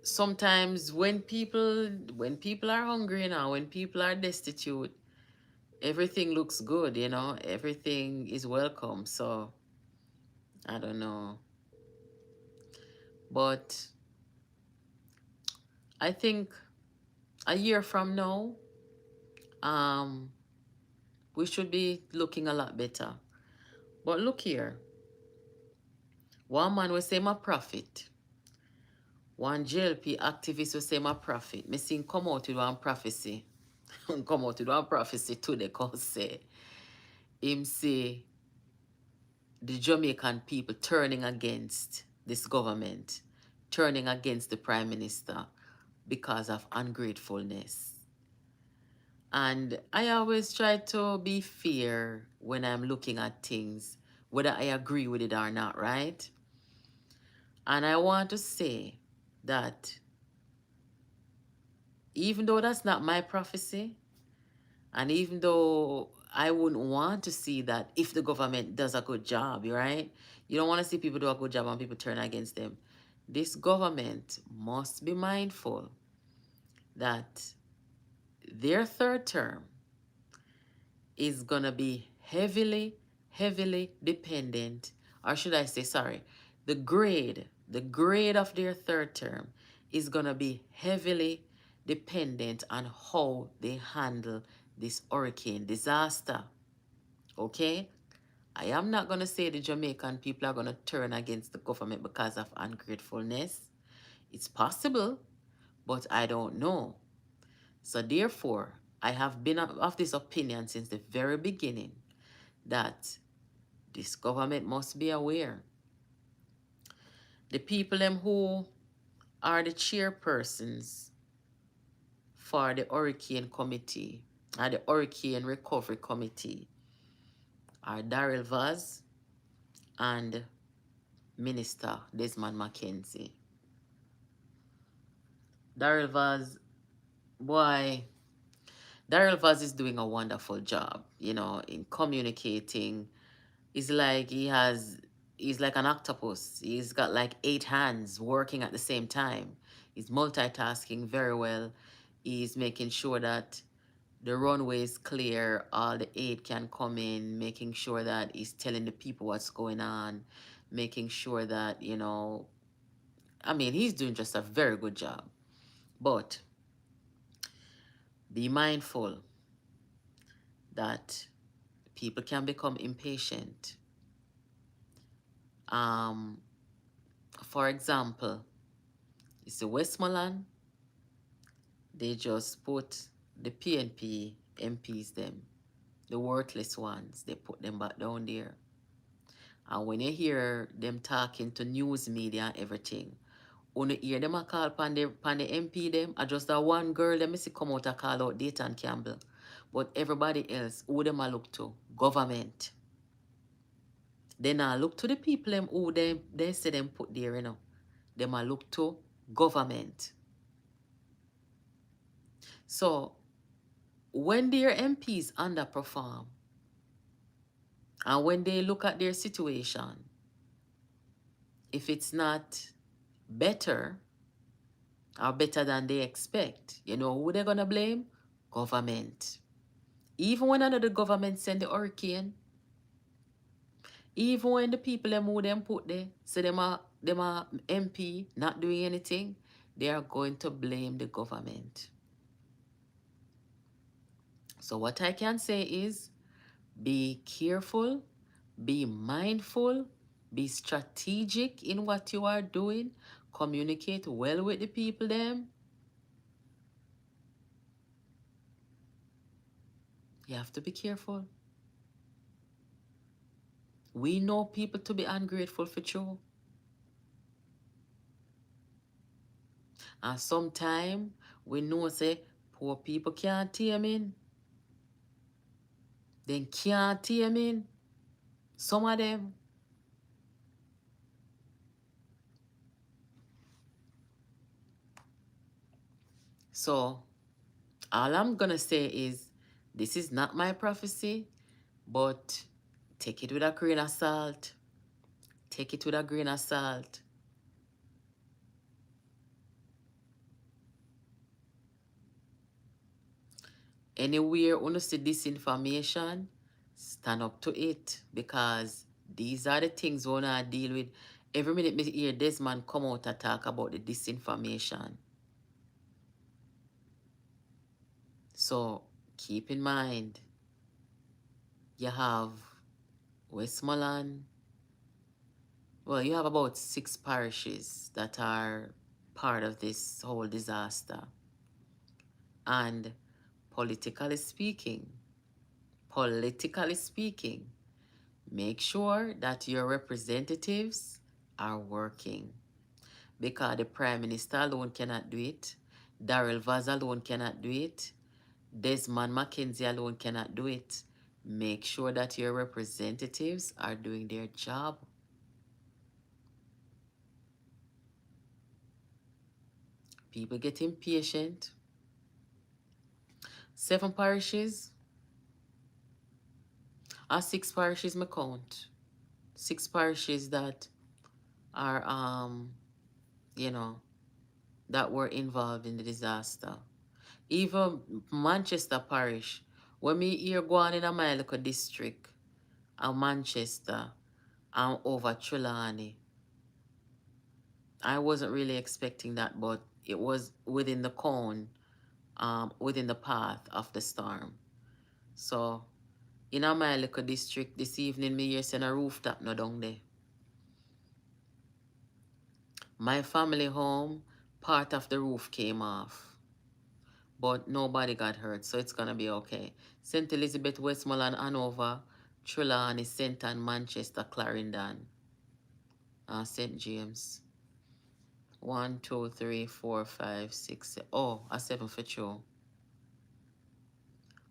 S1: sometimes when people are hungry now, when people are destitute, everything looks good, everything is welcome. So I don't know, but I think a year from now, we should be looking a lot better. But look here, one man will say my prophet, one JLP activist will say my prophet. Me seen come out with one prophecy. Come out with one prophecy today, cause say him say the Jamaican people turning against this government, turning against the prime minister because of ungratefulness. And I always try to be fair when I'm looking at things, whether I agree with it or not, right? And I want to say that even though that's not my prophecy, and even though I wouldn't want to see that if the government does a good job, right? You don't want to see people do a good job and people turn against them. This government must be mindful that their third term is going to be heavily dependent, or should I say, sorry, the grade of their third term is going to be heavily dependent on how they handle this hurricane disaster. Okay? I am not going to say the Jamaican people are going to turn against the government because of ungratefulness. It's possible, but I don't know. So therefore, I have been of this opinion since the very beginning that this government must be aware. The people them who are the chairpersons for the Hurricane Committee or the Hurricane Recovery Committee are Daryl Vaz and Minister Desmond McKenzie. Daryl Vaz, boy, Daryl Vaz is doing a wonderful job, in communicating. It's like he's like an octopus. He's got like 8 hands working at the same time. He's multitasking very well. He's making sure that the runway is clear, all the aid can come in, making sure that he's telling the people what's going on, making sure that, he's doing just a very good job. But be mindful that people can become impatient. For example, you see Westmoreland, they just put the PNP MPs them, the worthless ones, they put them back down there. And when you hear them talking to news media and everything, when you hear them a call pan the MP them, I just that one girl them see come out a call out Dayton Campbell. But everybody else, who them a look to? Government. They now look to the people them who they say them put there, Them a look to government. So when their MPs underperform, and when they look at their situation, if it's not better or better than they expect, who they're gonna blame? Government. Even when another government send the hurricane, even when the people them who them put there, say them are MP not doing anything, they are going to blame the government. So what I can say is, be careful, be mindful, be strategic in what you are doing, communicate well with the people them. You have to be careful. We know people to be ungrateful for true. And sometimes we know say poor people can't tame in. They can't tame in. Some of them. So all I'm gonna say is, this is not my prophecy, but take it with a grain of salt. Take it with a grain of salt. Anywhere you see disinformation, stand up to it, because these are the things we want to deal with. Every minute me hear Desmond come out and talk about the disinformation. So keep in mind, you have Westmoreland. Well, you have about 6 parishes that are part of this whole disaster. And politically speaking, make sure that your representatives are working, because the Prime Minister alone cannot do it. Daryl Vaz alone cannot do it. Desmond McKenzie alone cannot do it. Make sure that your representatives are doing their job. People get impatient. 7 parishes, or 6 parishes, me count. 6 parishes that are, you know, that were involved in the disaster. Even Manchester Parish, when me hear go on in my local district, and Manchester, and over Trelawney, I wasn't really expecting that, but it was within the cone, within the path of the storm. So, in my local district this evening, me hear send a rooftop no down there. My family home, part of the roof came off, but nobody got hurt, so it's gonna be okay. St. Elizabeth, Westmoreland, Hanover, Trelawney, St. Anne, Manchester, Clarendon, St. James. 1, 2, 3, 4, 5, 6, 7. Oh, a 7 for sure.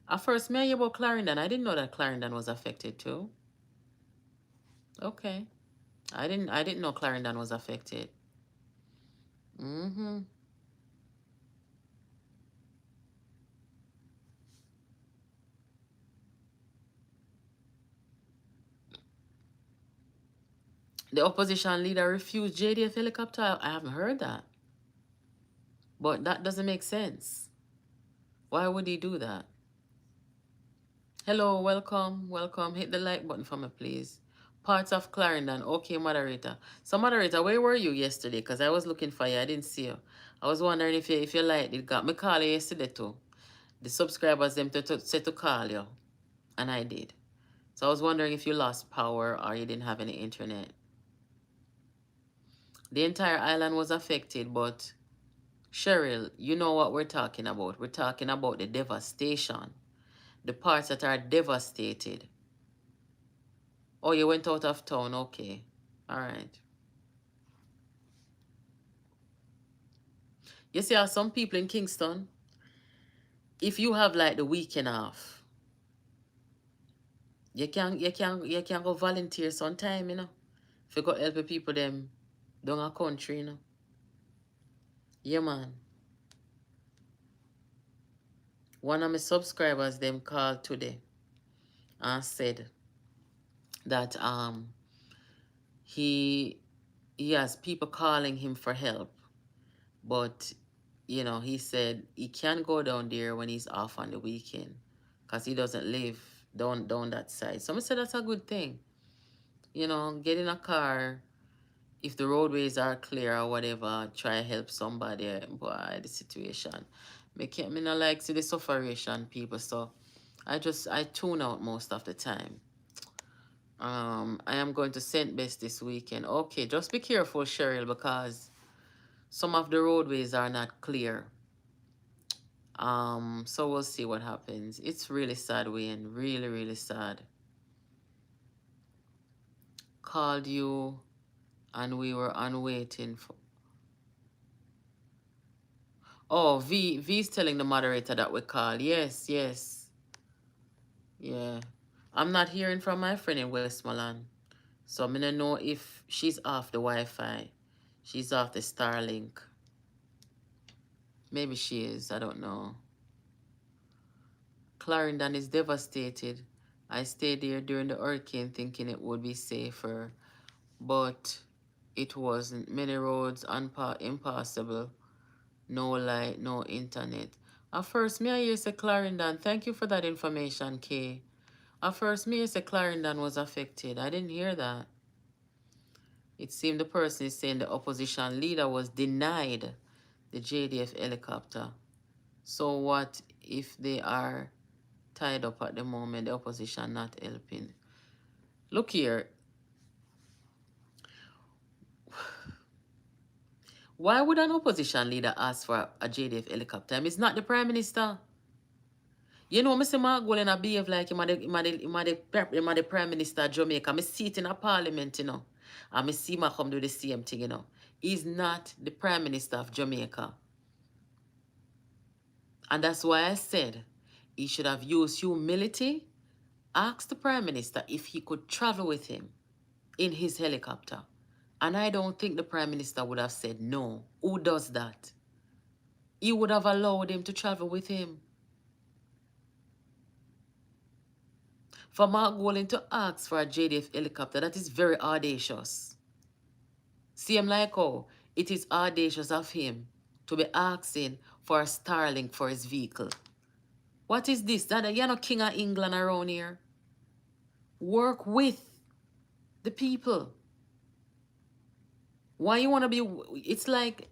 S1: At first, me hear about Clarendon. I didn't know that Clarendon was affected too. Okay. I didn't know Clarendon was affected. Mm-hmm. The opposition leader refused JDF helicopter. I haven't heard that. But that doesn't make sense. Why would he do that? Hello, welcome, welcome. Hit the like button for me, please. Parts of Clarendon. Okay, moderator. So, moderator, where were you yesterday? Because I was looking for you. I didn't see you. I was wondering if you liked it. Got me call you yesterday too. The subscribers them said to call you. And I did. So I was wondering if you lost power or you didn't have any internet. The entire island was affected, but Cheryl, you know what we're talking about. We're talking about the devastation. The parts that are devastated. Oh, you went out of town. Okay. All right. You see, some people in Kingston, if you have like the weekend off, you can go volunteer sometime, you know. If you go help the people them down a country, you know. Yeah, man. One of my subscribers them called today and said that he has people calling him for help, but you know, he said he can't go down there when he's off on the weekend because he doesn't live down that side. So I said that's a good thing. You know, get in a car, if the roadways are clear or whatever, try to help somebody. Boy, the situation. Me not like see the sufferation people, so I tune out most of the time. I am going to St. Best this weekend. Okay, just be careful, Cheryl, because some of the roadways are not clear. So we'll see what happens. It's really sad, Wayne. Really, really sad. Called you and we were on waiting for. Oh, V's telling the moderator that we call. Yes, yes. Yeah. I'm not hearing from my friend in Westmoreland. So I'm gonna know if she's off the Wi-Fi. She's off the Starlink. Maybe she is. I don't know. Clarendon is devastated. I stayed there during the hurricane thinking it would be safer, but it wasn't. Many roads impossible. No light, no internet. At first, me I hear say Clarendon. Thank you for that information, Kay. At first, me I say Clarendon was affected. I didn't hear that. It seemed the person is saying the opposition leader was denied the JDF helicopter. So what if they are tied up at the moment, the opposition not helping? Look here. Why would an opposition leader ask for a JDF helicopter? It's not the Prime Minister. You know, Mr. Margolin I behave like him the Prime Minister of Jamaica. I see it in a parliament, you know. And I see him come do the same thing, you know. He's not the Prime Minister of Jamaica. And that's why I said, He should have used humility, asked the Prime Minister if he could travel with him in his helicopter. And I don't think the Prime Minister would have said no. Who does that? He would have allowed him to travel with him. For Mark Golding to ask for a JDF helicopter, that is very audacious. See him like how it is audacious of him to be asking for a Starlink for his vehicle. What is this? That you're not king of England around here. Work with the people. Why you want to be... It's like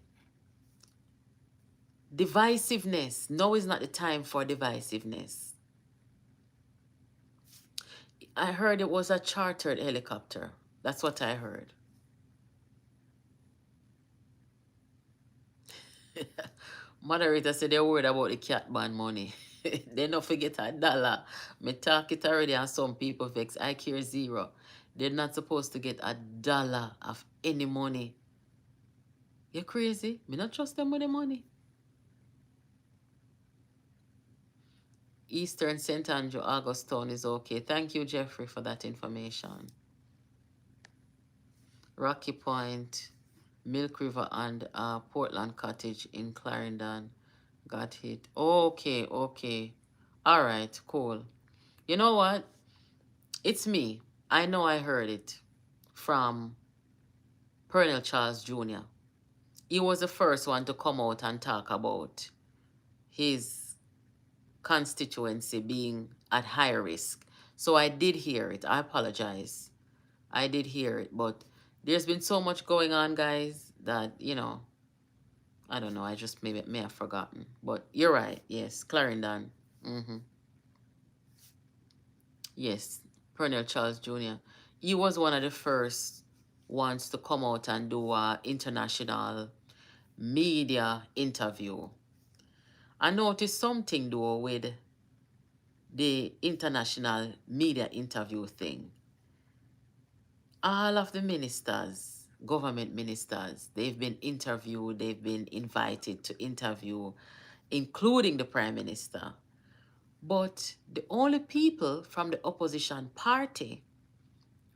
S1: divisiveness. No, it's not the time for divisiveness. I heard it was a chartered helicopter. That's what I heard. Moderator said they're worried about the cat ban money. They don't forget $1. Me talk it already and some people vex. I care zero. They're not supposed to get $1 of any money. You're crazy? Me not trust them with the money. Eastern St. Andrew, Augustown is okay. Thank you, Jeffrey, for that information. Rocky Point, Milk River, and Portland Cottage in Clarendon got hit. Okay, okay. All right, cool. You know what? It's me. I know I heard it from Pernell Charles Jr. He was the first one to come out and talk about his constituency being at high risk. So I did hear it. I apologize. I did hear it, but there's been so much going on, guys, that, you know, I don't know. I just may have forgotten. But you're right. Yes, Clarendon. Yes, Pernell Charles Jr. He was one of the first ones to come out and do an international media interview. I noticed something, though, with the international media interview thing. All of the ministers, government ministers, they've been interviewed, they've been invited to interview, including the Prime Minister. But the only people from the opposition party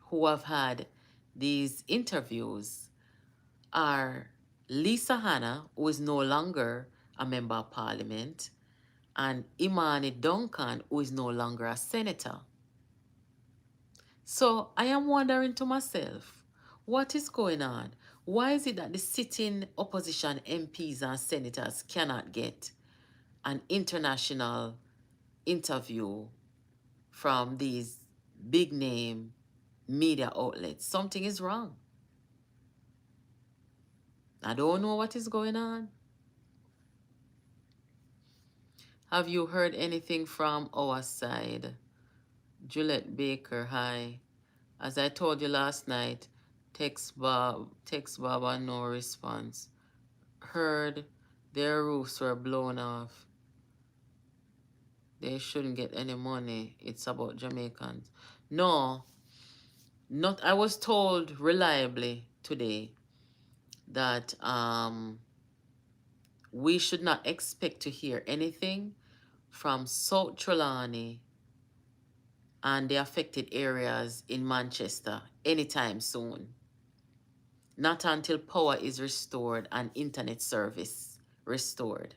S1: who have had these interviews are Lisa Hanna, who is no longer a member of parliament, and Imani Duncan, who is no longer a senator. So I am wondering to myself, what is going on? Why is it that the sitting opposition MPs and senators cannot get an international interview from these big name media outlets? Something is wrong. I don't know what is going on. Have you heard anything from our side? Juliet Baker, hi. As I told you last night, text Baba, no response. Heard their roofs were blown off. They shouldn't get any money. It's about Jamaicans. No, not. I was told reliably today that we should not expect to hear anything from South Trelawney and the affected areas in Manchester anytime soon. Not until power is restored and internet service restored.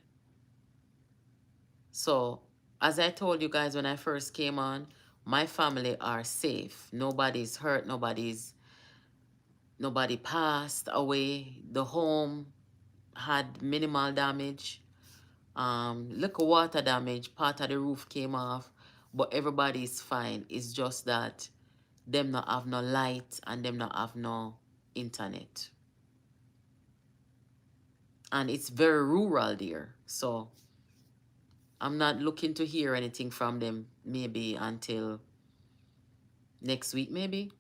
S1: So, as I told you guys when I first came on, my family are safe. Nobody's hurt, nobody passed away. The home had minimal damage. Little water damage, part of the roof came off, but everybody's fine. It's just that them not have no light and them not have no internet. And it's very rural there. So I'm not looking to hear anything from them maybe until next week, maybe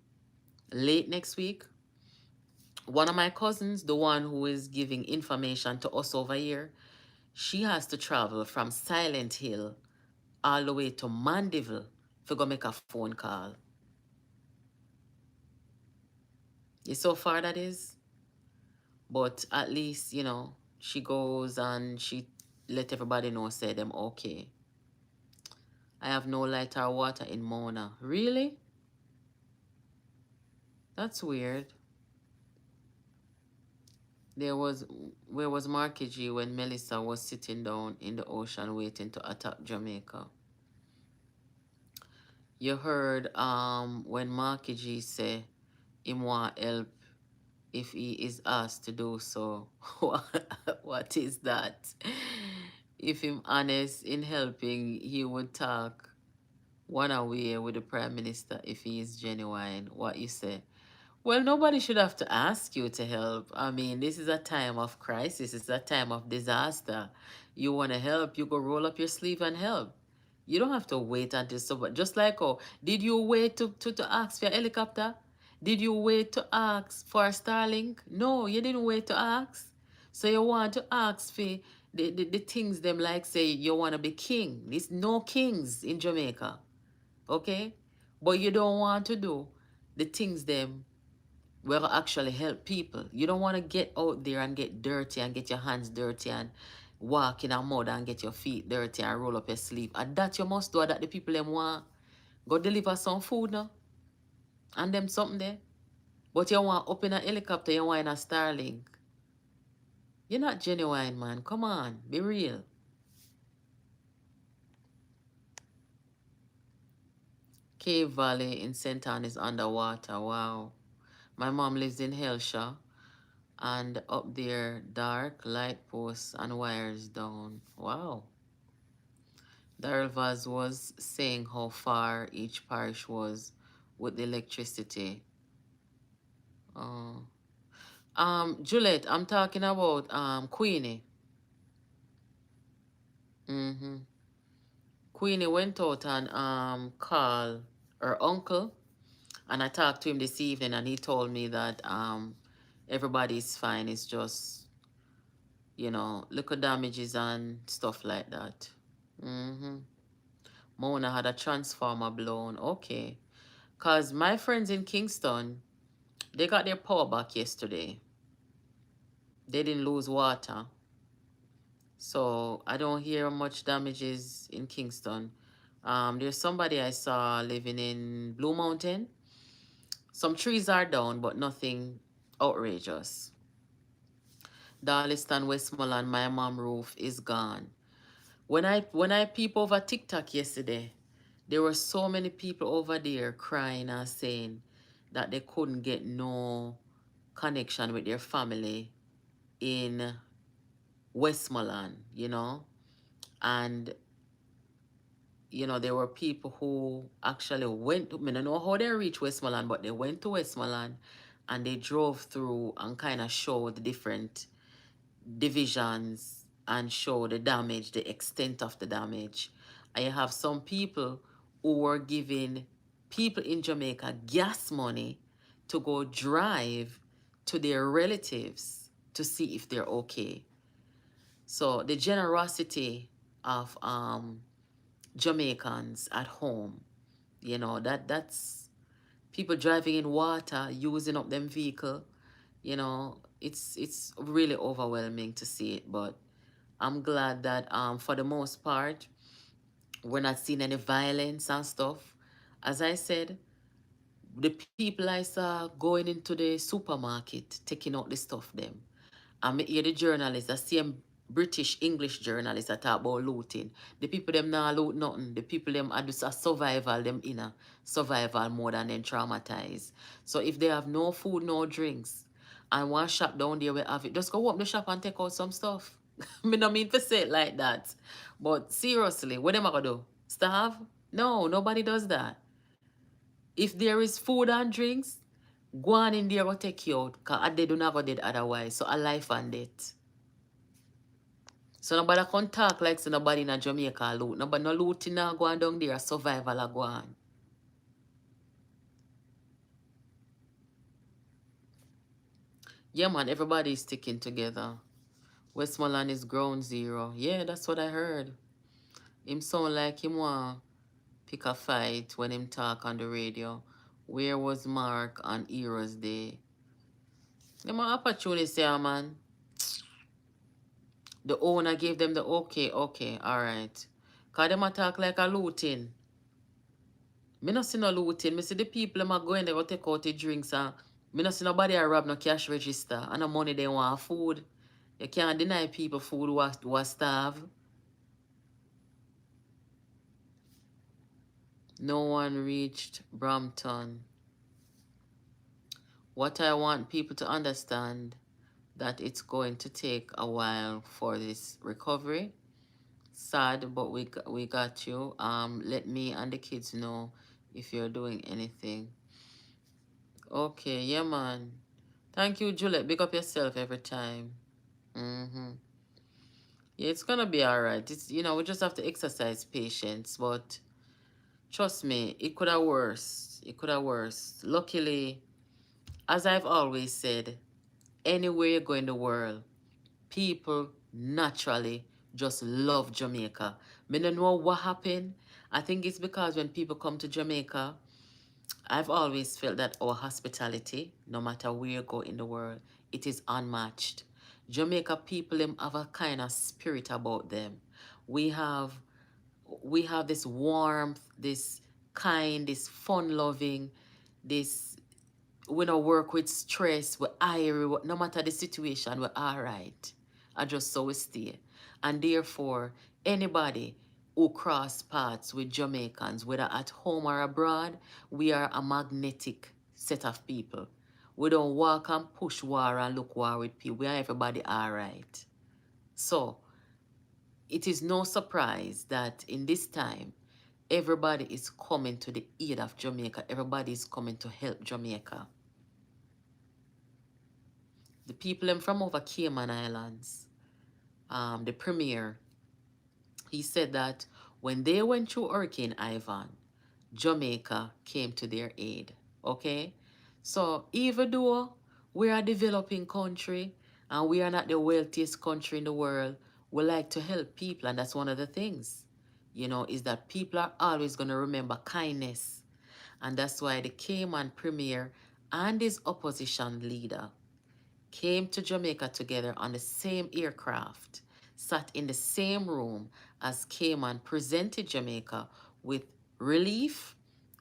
S1: late next week. One of my cousins, the one who is giving information to us over here, she has to travel from Silent Hill all the way to Mandeville to go make a phone call. You so far that is? But at least, you know, she goes and she let everybody know, say them okay. I have no light or water in Mona. Really? That's weird. There was Where was Marky G when Melissa was sitting down in the ocean waiting to attack Jamaica? You heard when Marky G say him want help if he is asked to do so. What is that? If him honest in helping, he would talk one away with the Prime Minister if he is genuine. What you say? Well, nobody should have to ask you to help. I mean, this is a time of crisis. It's a time of disaster. You want to help, you go roll up your sleeve and help. You don't have to wait until somebody, just like, oh, did you wait to ask for a helicopter? Did you wait to ask for a Starlink? No, you didn't wait to ask. So you want to ask for the things them like say you want to be king. There's no kings in Jamaica, okay? But you don't want to do the things them will actually help people. You don't want to get out there and get dirty and get your hands dirty and walk in a mud and get your feet dirty and roll up your sleeve. And that you must do that the people them want. Go deliver some food now and them something there. But you want up in a helicopter, you want in a Starlink. You're not genuine, man. Come on, be real. Cave Valley in St. Anne is underwater. Wow. My mom lives in Helshaw. And up there, dark, light posts and wires down. Wow. Daryl Vaz was saying how far each parish was with the electricity. Uh, Juliet, I'm talking about Queenie. Mm-hmm. Queenie went out and called her uncle, and I talked to him this evening, and he told me that everybody's fine. It's just, little damages and stuff like that. Mm-hmm. Mona had a transformer blown. Okay. Because my friends in Kingston, they got their power back yesterday. They didn't lose water. So I don't hear much damages in Kingston. There's somebody I saw living in Blue Mountain. Some trees are down, but nothing outrageous. Darliston, Westmoreland, my mom roof is gone. When I peep over TikTok yesterday, there were so many people over there crying and saying that they couldn't get no connection with their family in Westmoreland. And, there were people who actually went to, I don't know how they reached Westmoreland, but they went to Westmoreland and they drove through and kind of showed the different divisions and show the damage, the extent of the damage. And you have some people who were giving people in Jamaica gas money to go drive to their relatives to see if they're okay. So the generosity of Jamaicans at home, that's people driving in water, using up them vehicle, it's really overwhelming to see it. But I'm glad that for the most part we're not seeing any violence and stuff. As I said, the people I saw going into the supermarket taking out the stuff them. I hear the journalists, the same British English journalists that talk about looting. The people them not loot nothing. The people them are just a survival, them in a survival more than them traumatized. So if they have no food, no drinks, and one shop down there will have it, just go up the shop and take out some stuff. Me no mean to say it like that. But seriously, what am I gonna do? Starve? No, nobody does that. If there is food and drinks, go on in there or take you out. Because they do not go dead otherwise. So a life and death. So nobody can talk like so nobody in a Jamaica loot. Nobody no looting now go on down there. Survival a go on. Yeah, man, everybody is sticking together. Westmoreland is ground zero. Yeah, that's what I heard. Him sound like him want pick a fight when him talk on the radio. Where was Mark on Heroes Day? Them are opportunity, yeah, man. The owner gave them the okay, all right. Because them attack like a looting. Me no see no looting. Me see the people them a go in there go take out the drinks and me no see nobody a rob no cash register and the money they want food. You can't deny people food who are starve. No one reached Brampton. What I want people to understand that it's going to take a while for this recovery. Sad, but we got you. Let me and the kids know if you're doing anything. Okay, yeah, man. Thank you, Juliet. Big up yourself every time. Mm-hmm. Yeah, it's gonna be all right. It's we just have to exercise patience, but trust me, it could have worse. It could have worse. Luckily, as I've always said, anywhere you go in the world, people naturally just love Jamaica. Me don't know what happened. I think it's because when people come to Jamaica, I've always felt that our hospitality, no matter where you go in the world, it is unmatched. Jamaica people them have a kind of spirit about them. We have we have this warmth, this kind, this fun loving, this we don't work with stress, we're irie, no matter the situation, we're all right. I just so we stay. And therefore, anybody who cross paths with Jamaicans, whether at home or abroad, we are a magnetic set of people. We don't walk and push war and look war with people. We are everybody all right. So, it is no surprise that in this time, everybody is coming to the aid of Jamaica. Everybody is coming to help Jamaica. The people them from over Cayman Islands, the premier, he said that when they went through Hurricane Ivan, Jamaica came to their aid. Okay? So even though we're a developing country and we are not the wealthiest country in the world, we like to help people. And that's one of the things, is that people are always going to remember kindness. And that's why the Cayman premier and his opposition leader came to Jamaica together on the same aircraft, sat in the same room as Cayman presented Jamaica with relief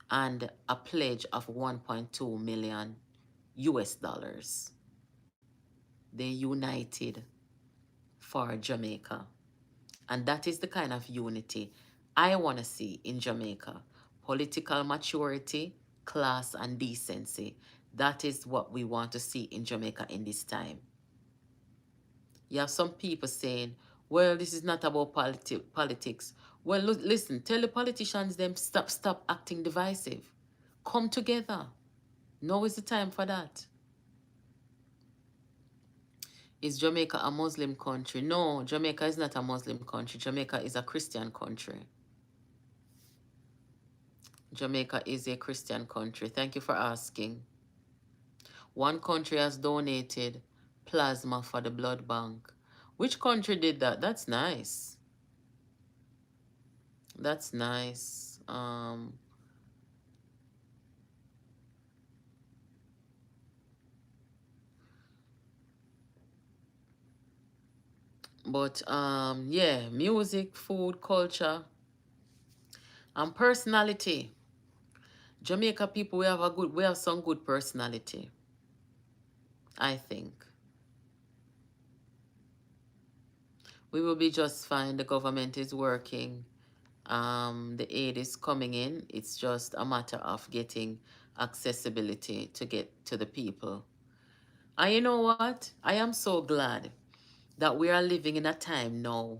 S1: and a pledge of 1.2 million US dollars. They united for Jamaica. And that is the kind of unity I want to see in Jamaica. Political maturity, class, and decency. That is what we want to see in Jamaica in this time. You have some people saying, well, this is not about politics. Well, listen, tell the politicians them stop acting divisive. Come together. Now is the time for that. Is Jamaica a Muslim country? No, Jamaica is not a Muslim country. Jamaica is a Christian country. Jamaica is a Christian country. Thank you for asking. One country has donated plasma for the blood bank. Which country did that? That's nice. That's nice. But yeah, music, food, culture, and personality. Jamaica people, we have some good personality, I think. We will be just fine. The government is working. The aid is coming in. It's just a matter of getting accessibility to get to the people. And you know what? I am so glad that we are living in a time now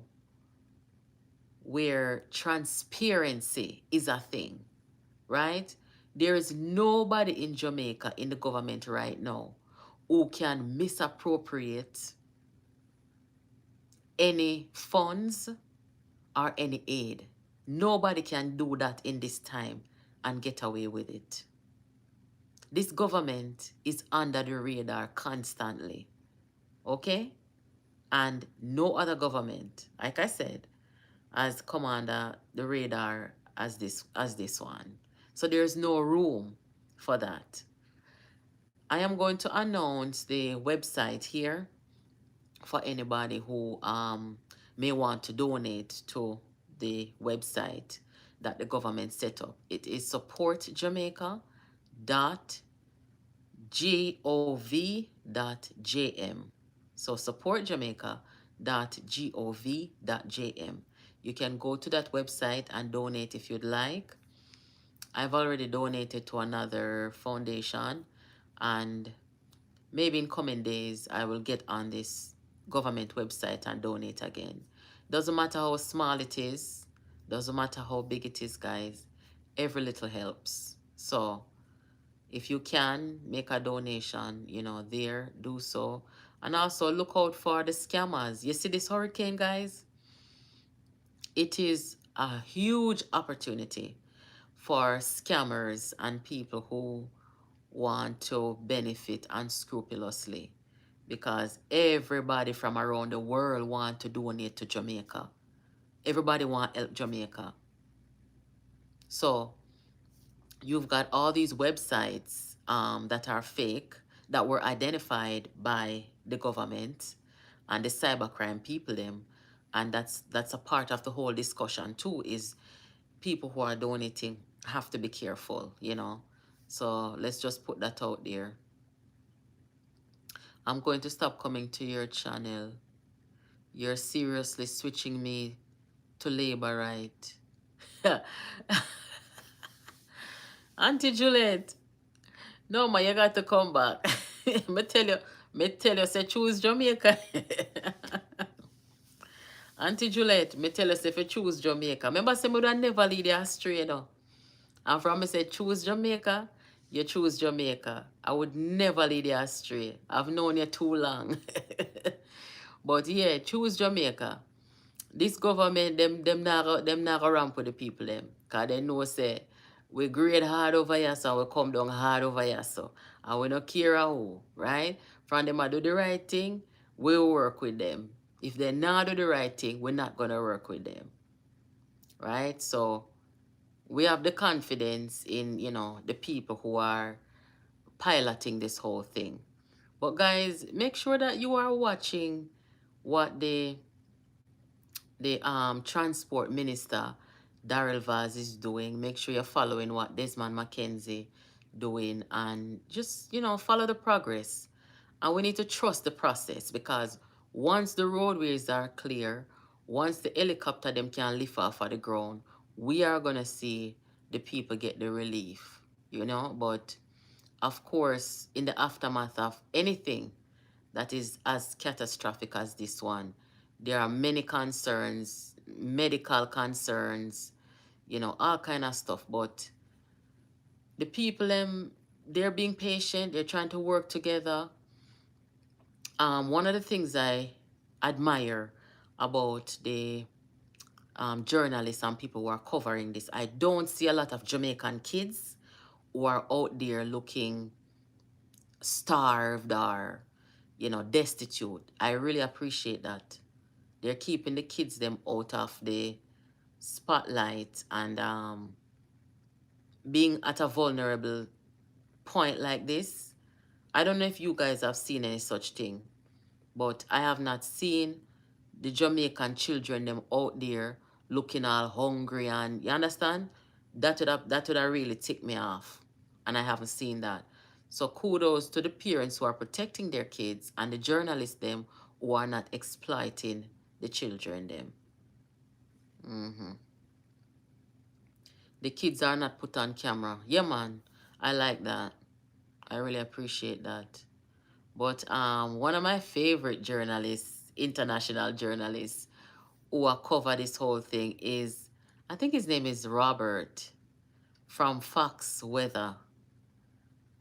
S1: where transparency is a thing, right? There is nobody in Jamaica in the government right now who can misappropriate any funds or any aid. Nobody can do that in this time and get away with it. This government is under the radar constantly, okay? And no other government, like I said, has come under the radar as this one. So there's no room for that. I am going to announce the website here for anybody who may want to donate to the website that the government set up. It is supportjamaica.gov.jm. So supportjamaica.gov.jm. You can go to that website and donate if you'd like. I've already donated to another foundation, and maybe in coming days I will get on this government website and donate again. Doesn't matter how small it is, doesn't matter how big it is, guys. Every little helps. So if you can make a donation, there, do so. And also look out for the scammers. You see this hurricane, guys? It is a huge opportunity for scammers and people who want to benefit unscrupulously, because everybody from around the world want to donate to Jamaica. Everybody want to help Jamaica. So you've got all these websites that are fake, that were identified by the government and the cybercrime people them. And that's a part of the whole discussion too, is people who are donating have to be careful. So let's just put that out there. I'm going to stop coming to your channel. You're seriously switching me to labor right. Auntie Juliet, no ma, you got to come back. me tell you, say choose Jamaica. Auntie Juliet, me tell you, say if you choose Jamaica. Remember, say me would never lead you astray, no. And from me say choose Jamaica, you choose Jamaica. I would never lead you astray. I've known you too long. But yeah, choose Jamaica. This government, them not go ramp with the people them. Cause they know say we grade hard over here, so we come down hard over here, so. And we don't care who, right? From them I do the right thing, we'll work with them. If they not do the right thing, we're not gonna work with them. Right? So we have the confidence in, the people who are piloting this whole thing. But guys, make sure that you are watching what the transport minister Daryl Vaz is doing. Make sure you're following what Desmond Mackenzie doing, and just follow the progress. And we need to trust the process, because once the roadways are clear, once the helicopter them can lift off of the ground, we are gonna see the people get the relief. But of course, in the aftermath of anything that is as catastrophic as this one, there are many concerns, medical concerns, all kind of stuff. But the people, they're being patient. They're trying to work together. One of the things I admire about the journalists and people who are covering this, I don't see a lot of Jamaican kids who are out there looking starved or, destitute. I really appreciate that. They're keeping the kids them out of the spotlight, and being at a vulnerable point like this. I don't know if you guys have seen any such thing, but I have not seen the Jamaican children them out there looking all hungry, and you understand? That would have really ticked me off. And I haven't seen that. So kudos to the parents who are protecting their kids, and the journalists them who are not exploiting the children them. The kids are not put on camera. Yeah, man. I like that. I really appreciate that. But one of my favorite journalists, international journalists, who are cover this whole thing is, I think his name is Robert from Fox Weather.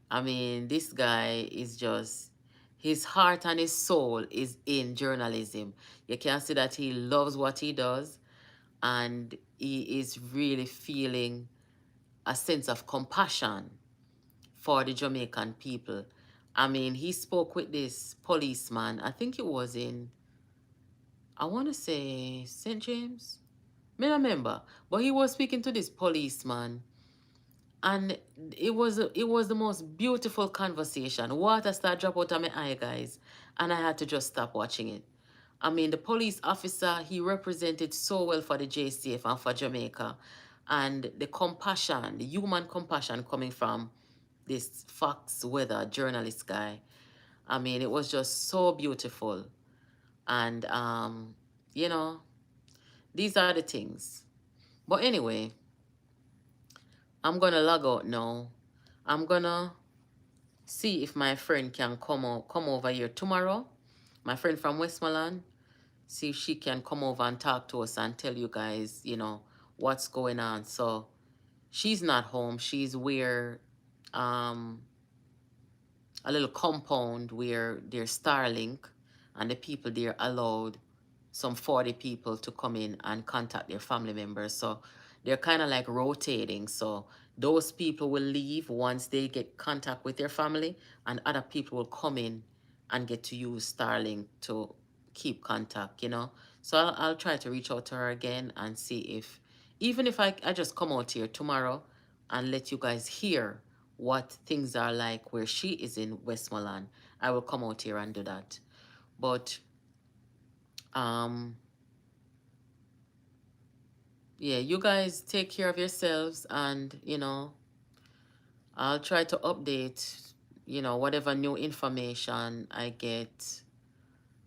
S1: I mean, this guy is just, his heart and his soul is in journalism. You can see that he loves what he does, and he is really feeling a sense of compassion for the Jamaican people. I mean, he spoke with this policeman, I think it was in, I want to say St. James? I don't remember. But he was speaking to this policeman, and it was the most beautiful conversation. Water started drop out of my eye, guys, and I had to just stop watching it. I mean, the police officer, he represented so well for the JCF and for Jamaica. And the compassion, the human compassion coming from this Fox Weather journalist guy, I mean, it was just so beautiful. And, you know, these are the things. But anyway, I'm going to log out now. I'm going to see if my friend can come over here tomorrow. My friend from Westmoreland, see if she can come over and talk to us and tell you guys, you know, what's going on. So she's not home. She's where um, a little compound where there's Starlink and the people there allowed some 40 people to come in and contact their family members. So they're kind of like rotating. So those people will leave once they get contact with their family, and other people will come in and get to use Starlink to keep contact, you know. So I'll try to reach out to her again and see if, even if I just come out here tomorrow and let you guys hear what things are like where she is in Westmoreland, I will come out here and do that. But um yeah, you guys take care of yourselves, and you know, I'll try to update, you know, whatever new information I get.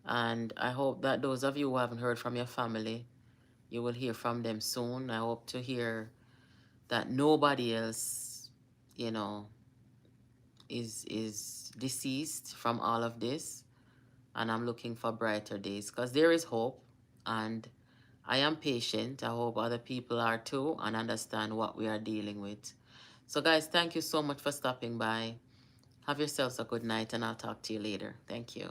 S1: And I hope that those of you who haven't heard from your family, you will hear from them soon. I hope to hear that nobody else, you know, is deceased from all of this. And I'm looking for brighter days because there is hope, and I am patient. I hope other people are too and understand what we are dealing with. So guys, thank you so much for stopping by. Have yourselves a good night, and I'll talk to you later. Thank you.